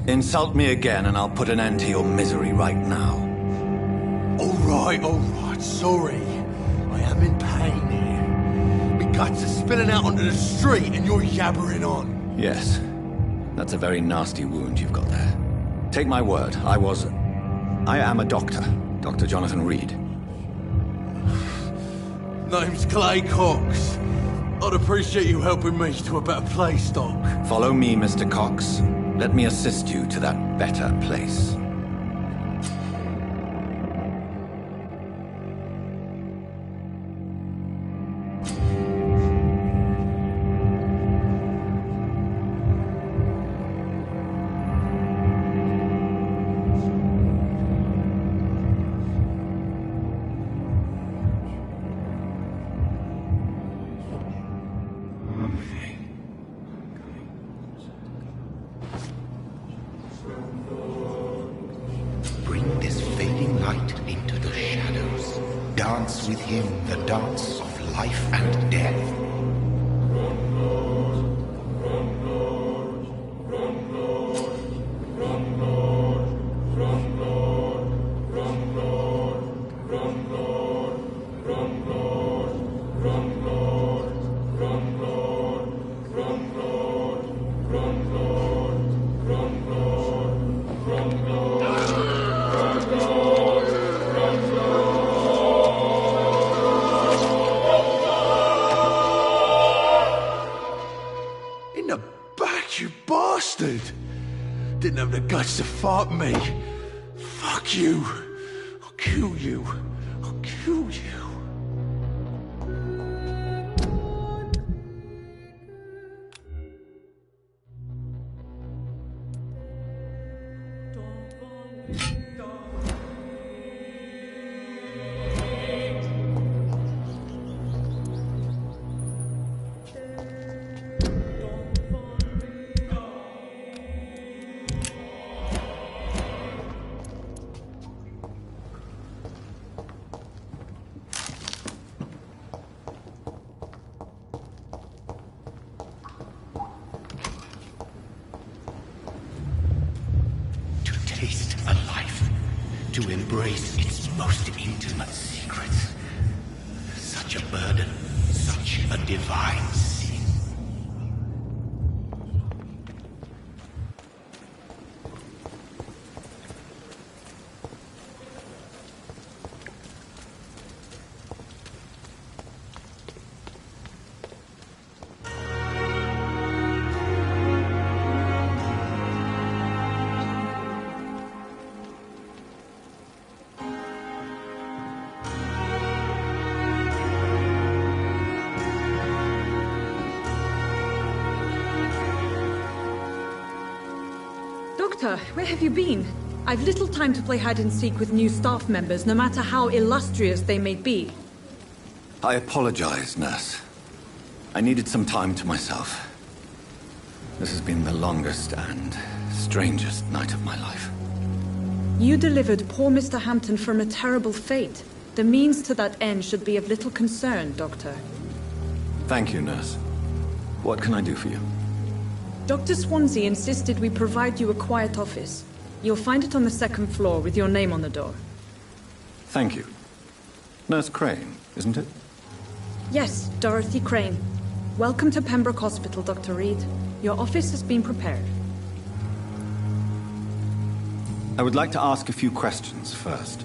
Insult me again and I'll put an end to your misery right now. Alright, sorry. I am in pain here. My guts are spilling out onto the street and you're yabbering on. Yes. That's a very nasty wound you've got there. Take my word, I am a doctor. Dr. Jonathan Reed. Name's Clay Cox. I'd appreciate you helping me to a better place, Doc. Follow me, Mr. Cox. Let me assist you to that better place. Bring this fading light into the shadows. Dance with him the dance of life and death. In the back, you bastard! Didn't have the guts to fuck me. Fuck you. I'll kill you. I'll kill you. Taste a life, to embrace its most intimate secrets. Such a burden, such a divine sin. Doctor, where have you been? I've little time to play hide-and-seek with new staff members, no matter how illustrious they may be. I apologize, nurse. I needed some time to myself. This has been the longest and strangest night of my life. You delivered poor Mr. Hampton from a terrible fate. The means to that end should be of little concern, Doctor. Thank you, nurse. What can I do for you? Dr. Swansea insisted we provide you a quiet office. You'll find it on the second floor with your name on the door. Thank you. Nurse Crane, isn't it? Yes, Dorothy Crane. Welcome to Pembroke Hospital, Dr. Reed. Your office has been prepared. I would like to ask a few questions first.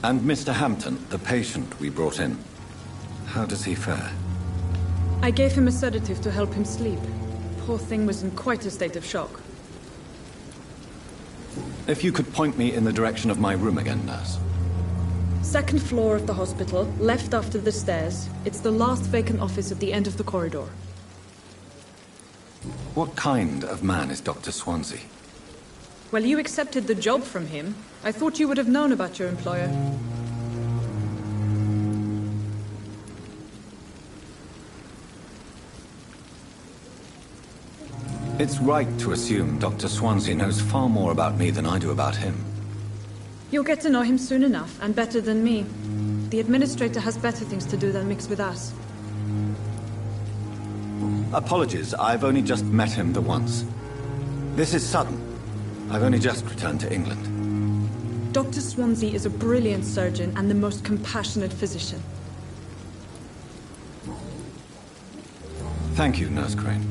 And Mr. Hampton, the patient we brought in, how does he fare? I gave him a sedative to help him sleep. Poor thing was in quite a state of shock. If you could point me in the direction of my room again, nurse. Second floor of the hospital, left after the stairs. It's the last vacant office at the end of the corridor. What kind of man is Dr. Swansea? Well, you accepted the job from him. I thought you would have known about your employer. It's right to assume Dr. Swansea knows far more about me than I do about him. You'll get to know him soon enough, and better than me. The administrator has better things to do than mix with us. Apologies, I've only just met him the once. This is sudden. I've only just returned to England. Dr. Swansea is a brilliant surgeon and the most compassionate physician. Thank you, Nurse Crane.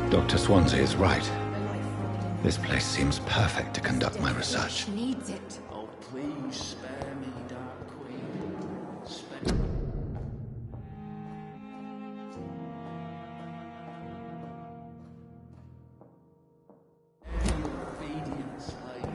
Dr. Swansea is right. This place seems perfect to conduct my research. She needs it. Oh, please spare me, Dark Queen. Spare... Obedient slave.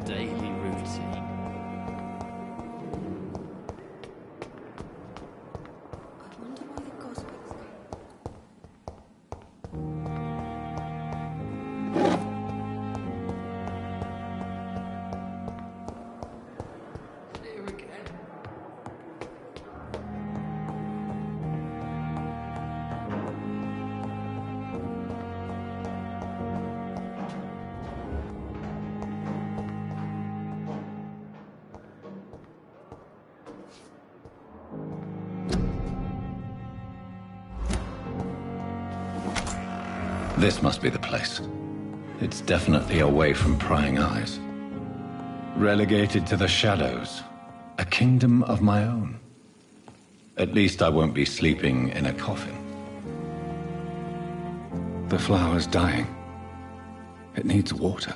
Daily routine. I wonder why the gospel's Here again. This must be the place. It's definitely away from prying eyes. Relegated to the shadows. A kingdom of my own. At least I won't be sleeping in a coffin. The flower's dying. It needs water.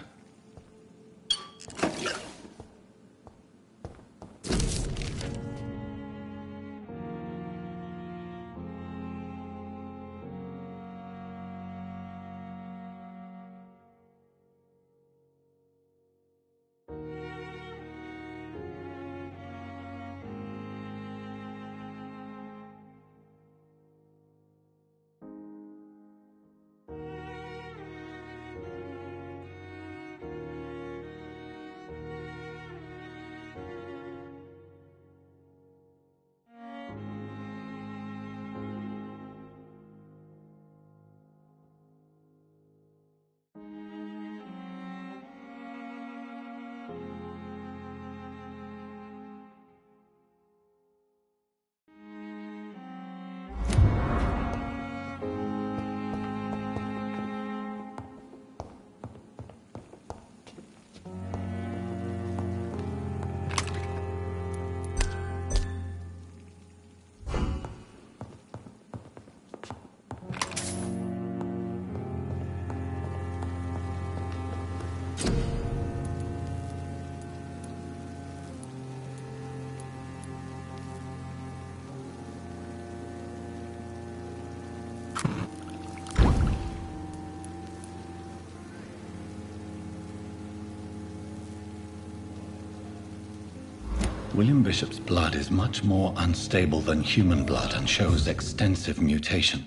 William Bishop's blood is much more unstable than human blood and shows extensive mutation.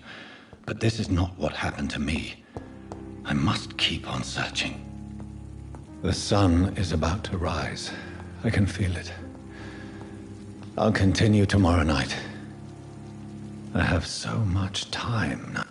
But this is not what happened to me. I must keep on searching. The sun is about to rise. I can feel it. I'll continue tomorrow night. I have so much time now.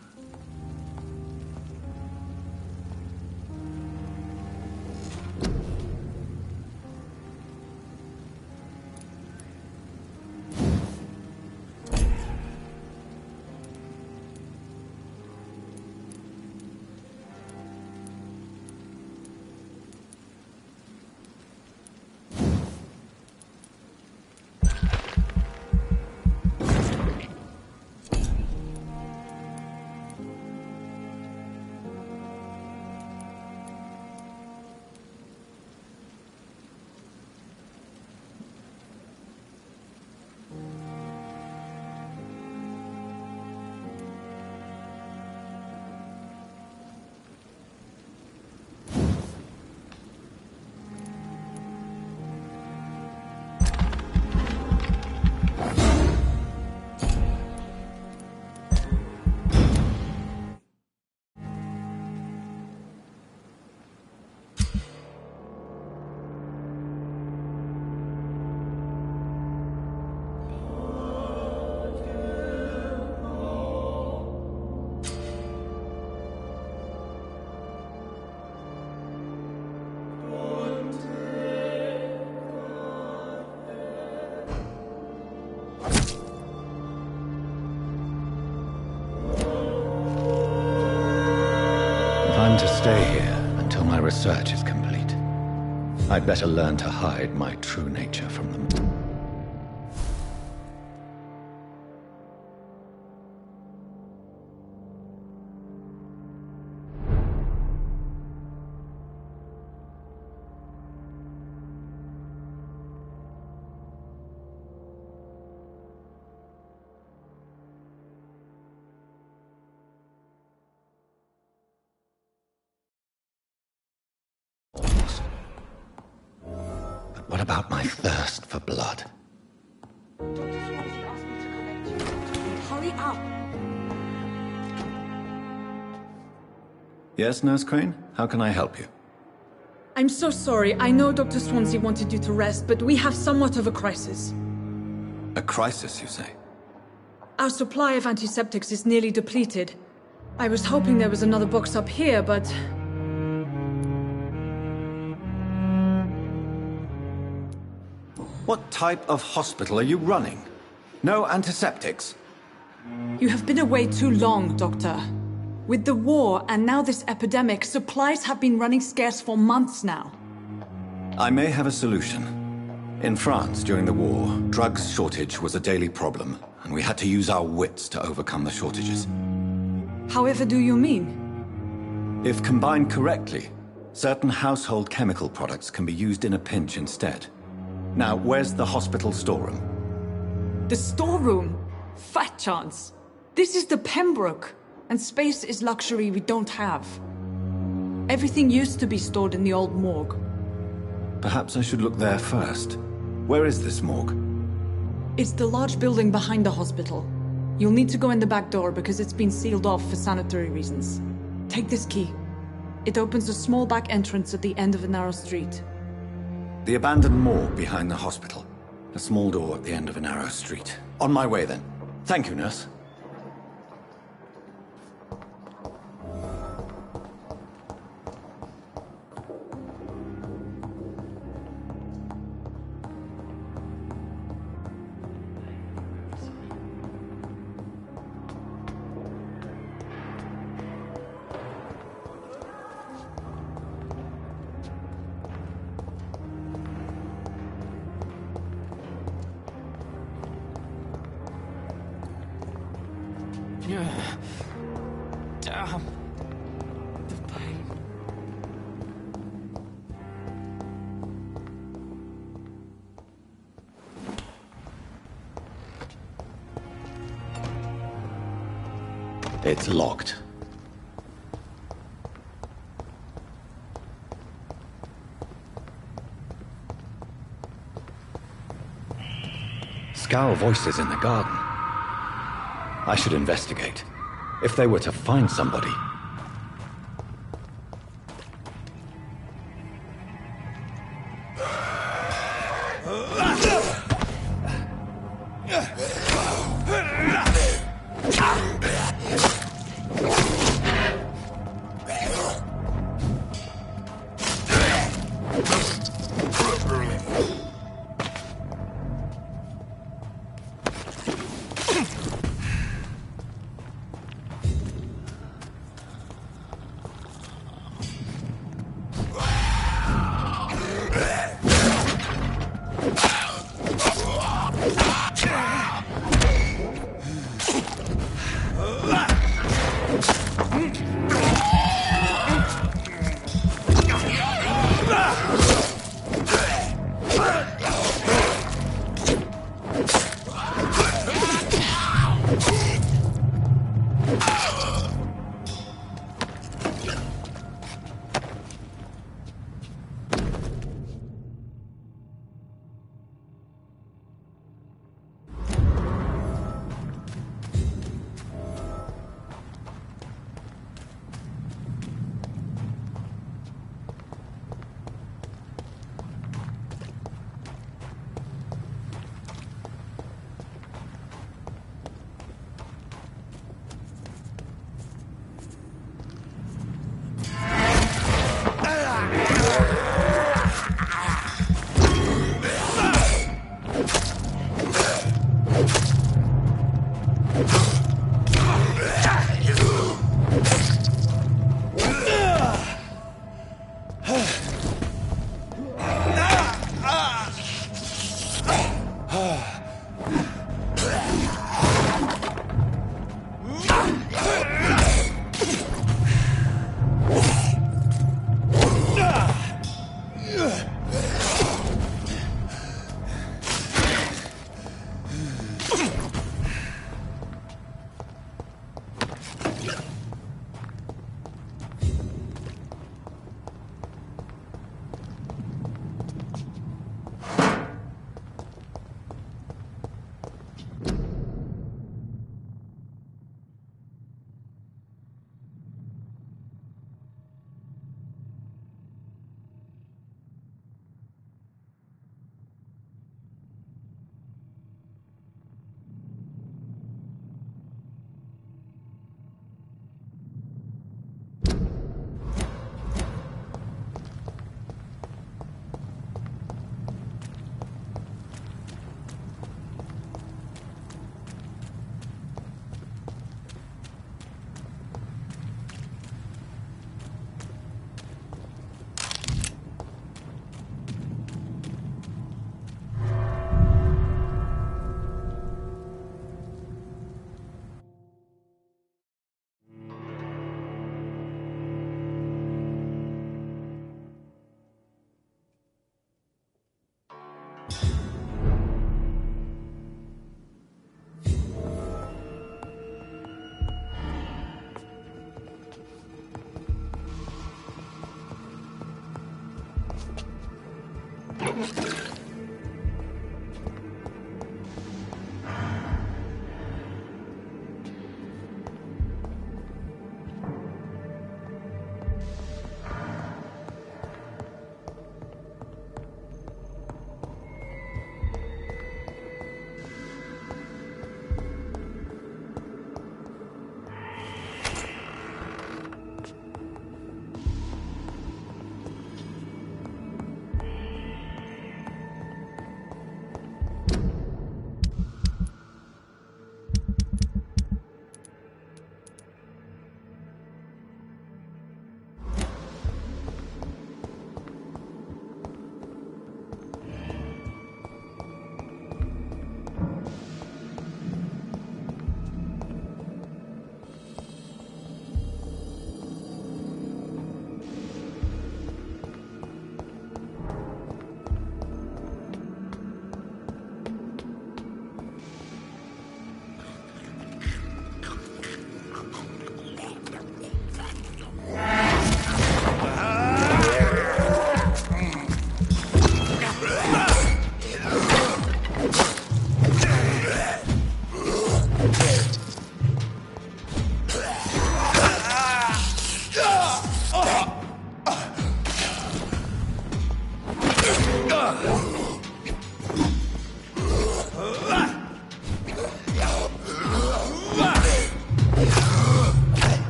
To stay here until my research is complete. I'd better learn to hide my true nature from them. What about my thirst for blood? Hurry up! Yes, Nurse Crane? How can I help you? I'm so sorry. I know Dr. Swansea wanted you to rest, but we have somewhat of a crisis. A crisis, you say? Our supply of antiseptics is nearly depleted. I was hoping there was another box up here, but... What type of hospital are you running? No antiseptics? You have been away too long, Doctor. With the war and now this epidemic, supplies have been running scarce for months now. I may have a solution. In France, during the war, drugs shortage was a daily problem, and we had to use our wits to overcome the shortages. However do you mean? If combined correctly, certain household chemical products can be used in a pinch instead. Now, where's the hospital storeroom? The storeroom? Fat chance. This is the Pembroke, and space is luxury we don't have. Everything used to be stored in the old morgue. Perhaps I should look there first. Where is this morgue? It's the large building behind the hospital. You'll need to go in the back door because it's been sealed off for sanitary reasons. Take this key. It opens a small back entrance at the end of a narrow street. The abandoned morgue behind the hospital. A small door at the end of a narrow street. On my way, then. Thank you, nurse. Damn. The pain. It's locked. Scowl voices in the garden. I should investigate. If they were to find somebody...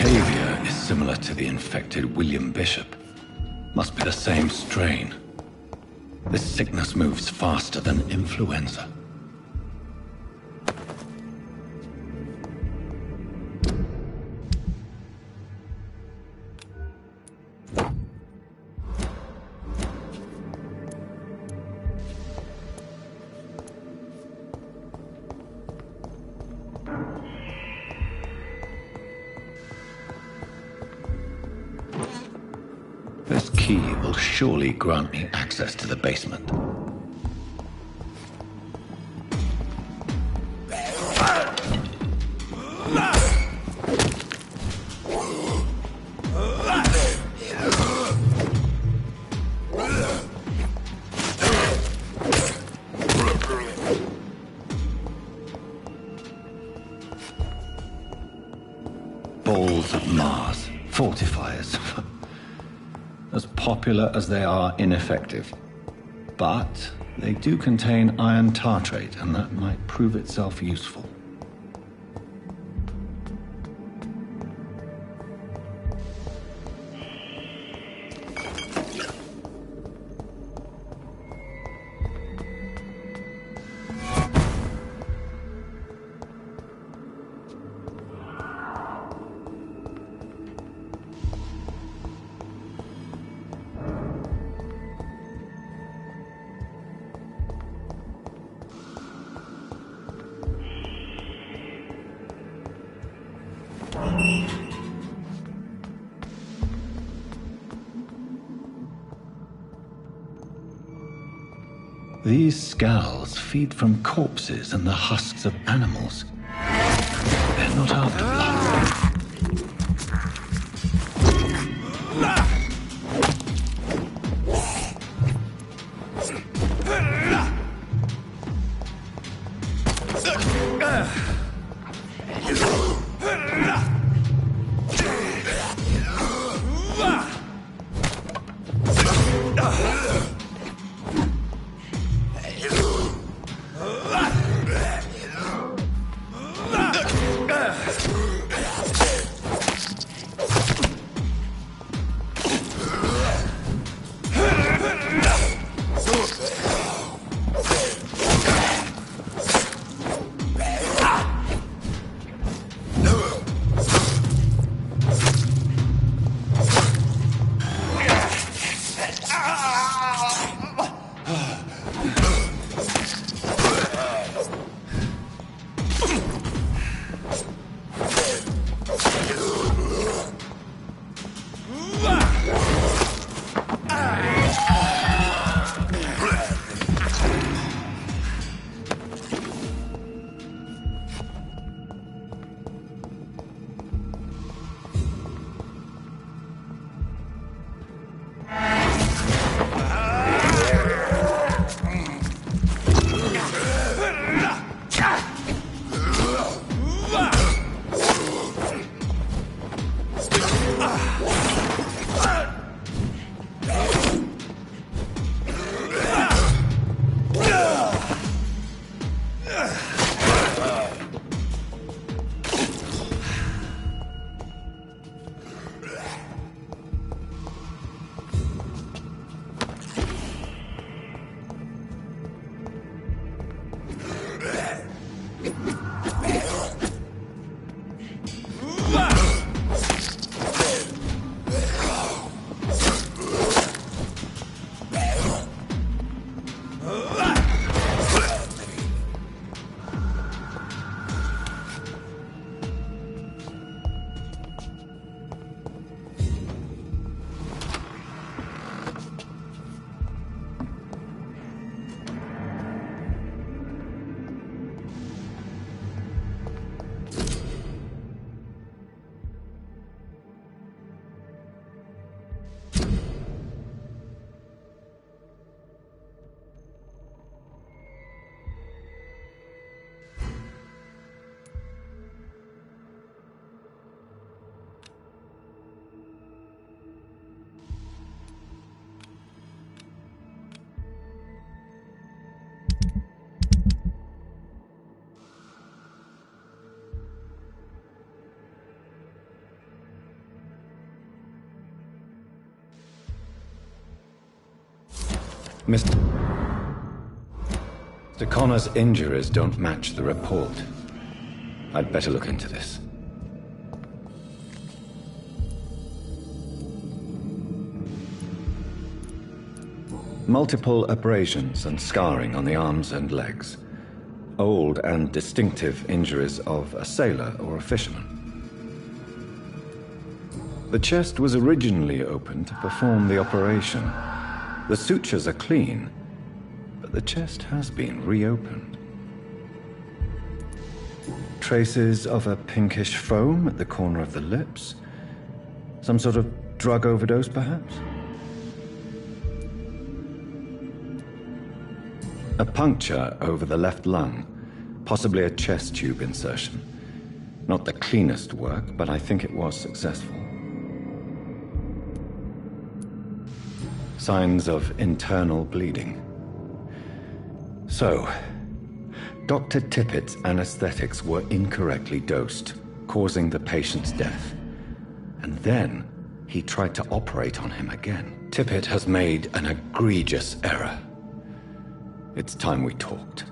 behavior is similar to the infected William Bishop. Must be the same strain. This sickness moves faster than influenza. This key will surely grant me access to the basement. Balls of Mars, fortifiers. As popular as they are ineffective. But they do contain iron tartrate, and that might prove itself useful. These scowls feed from corpses and the husks of animals. They're not after blood. Mr. Connor's injuries don't match the report. I'd better look into this. Multiple abrasions and scarring on the arms and legs. Old and distinctive injuries of a sailor or a fisherman. The chest was originally opened to perform the operation. The sutures are clean, but the chest has been reopened. Traces of a pinkish foam at the corner of the lips. Some sort of drug overdose, perhaps? A puncture over the left lung, possibly a chest tube insertion. Not the cleanest work, but I think it was successful. Signs of internal bleeding. So, Dr. Tippett's anesthetics were incorrectly dosed, causing the patient's death. And then, he tried to operate on him again. Tippett has made an egregious error. It's time we talked.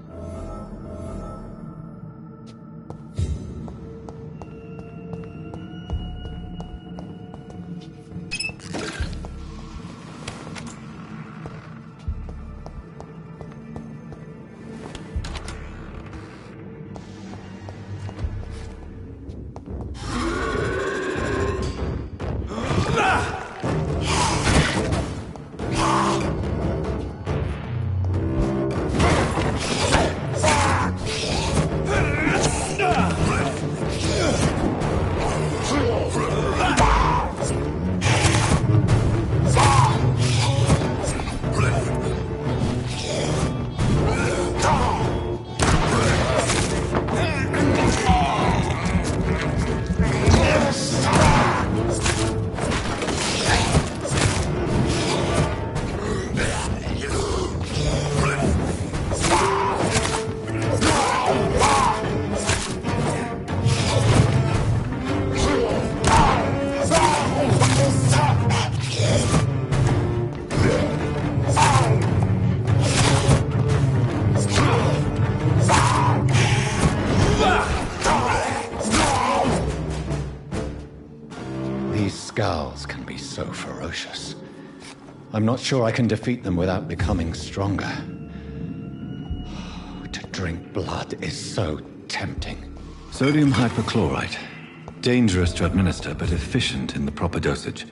Scowls can be so ferocious. I'm not sure I can defeat them without becoming stronger. To drink blood is so tempting. Sodium hypochlorite. Dangerous to administer, but efficient in the proper dosage.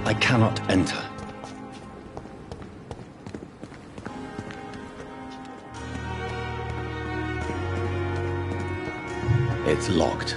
I cannot enter. It's locked.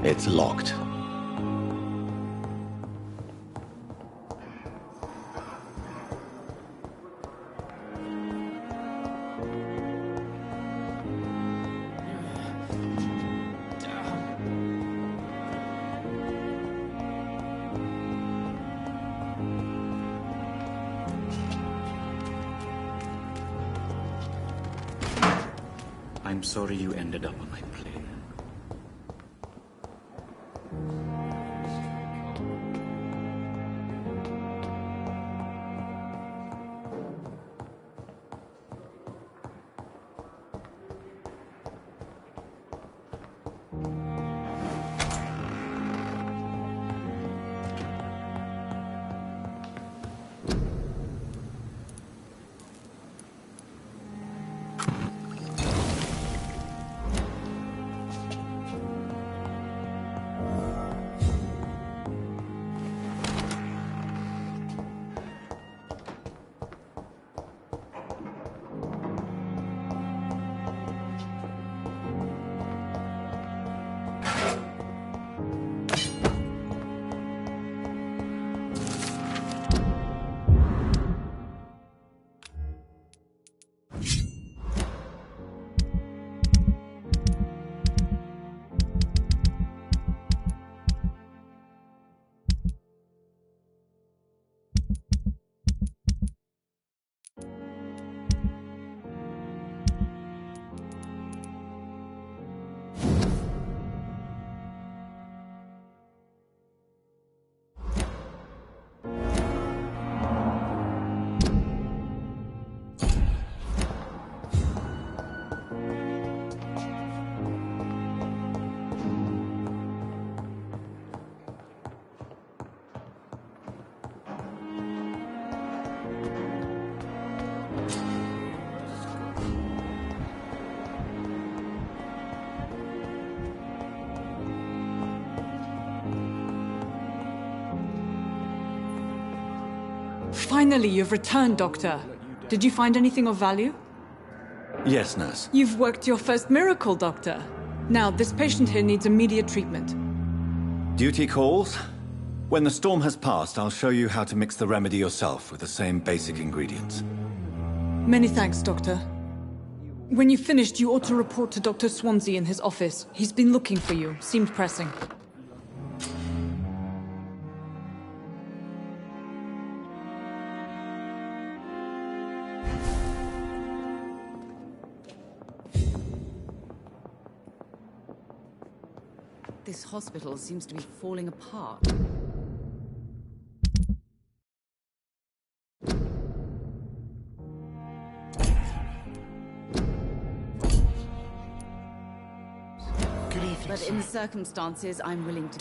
It's locked. I'm sorry you ended up on my plane. Finally, you've returned, Doctor. Did you find anything of value? Yes, nurse. You've worked your first miracle, Doctor. Now, this patient here needs immediate treatment. Duty calls. When the storm has passed, I'll show you how to mix the remedy yourself with the same basic ingredients. Many thanks, Doctor. When you've finished, you ought to report to Dr. Swansea in his office. He's been looking for you. Seemed pressing. This hospital seems to be falling apart. But in the circumstances, I'm willing to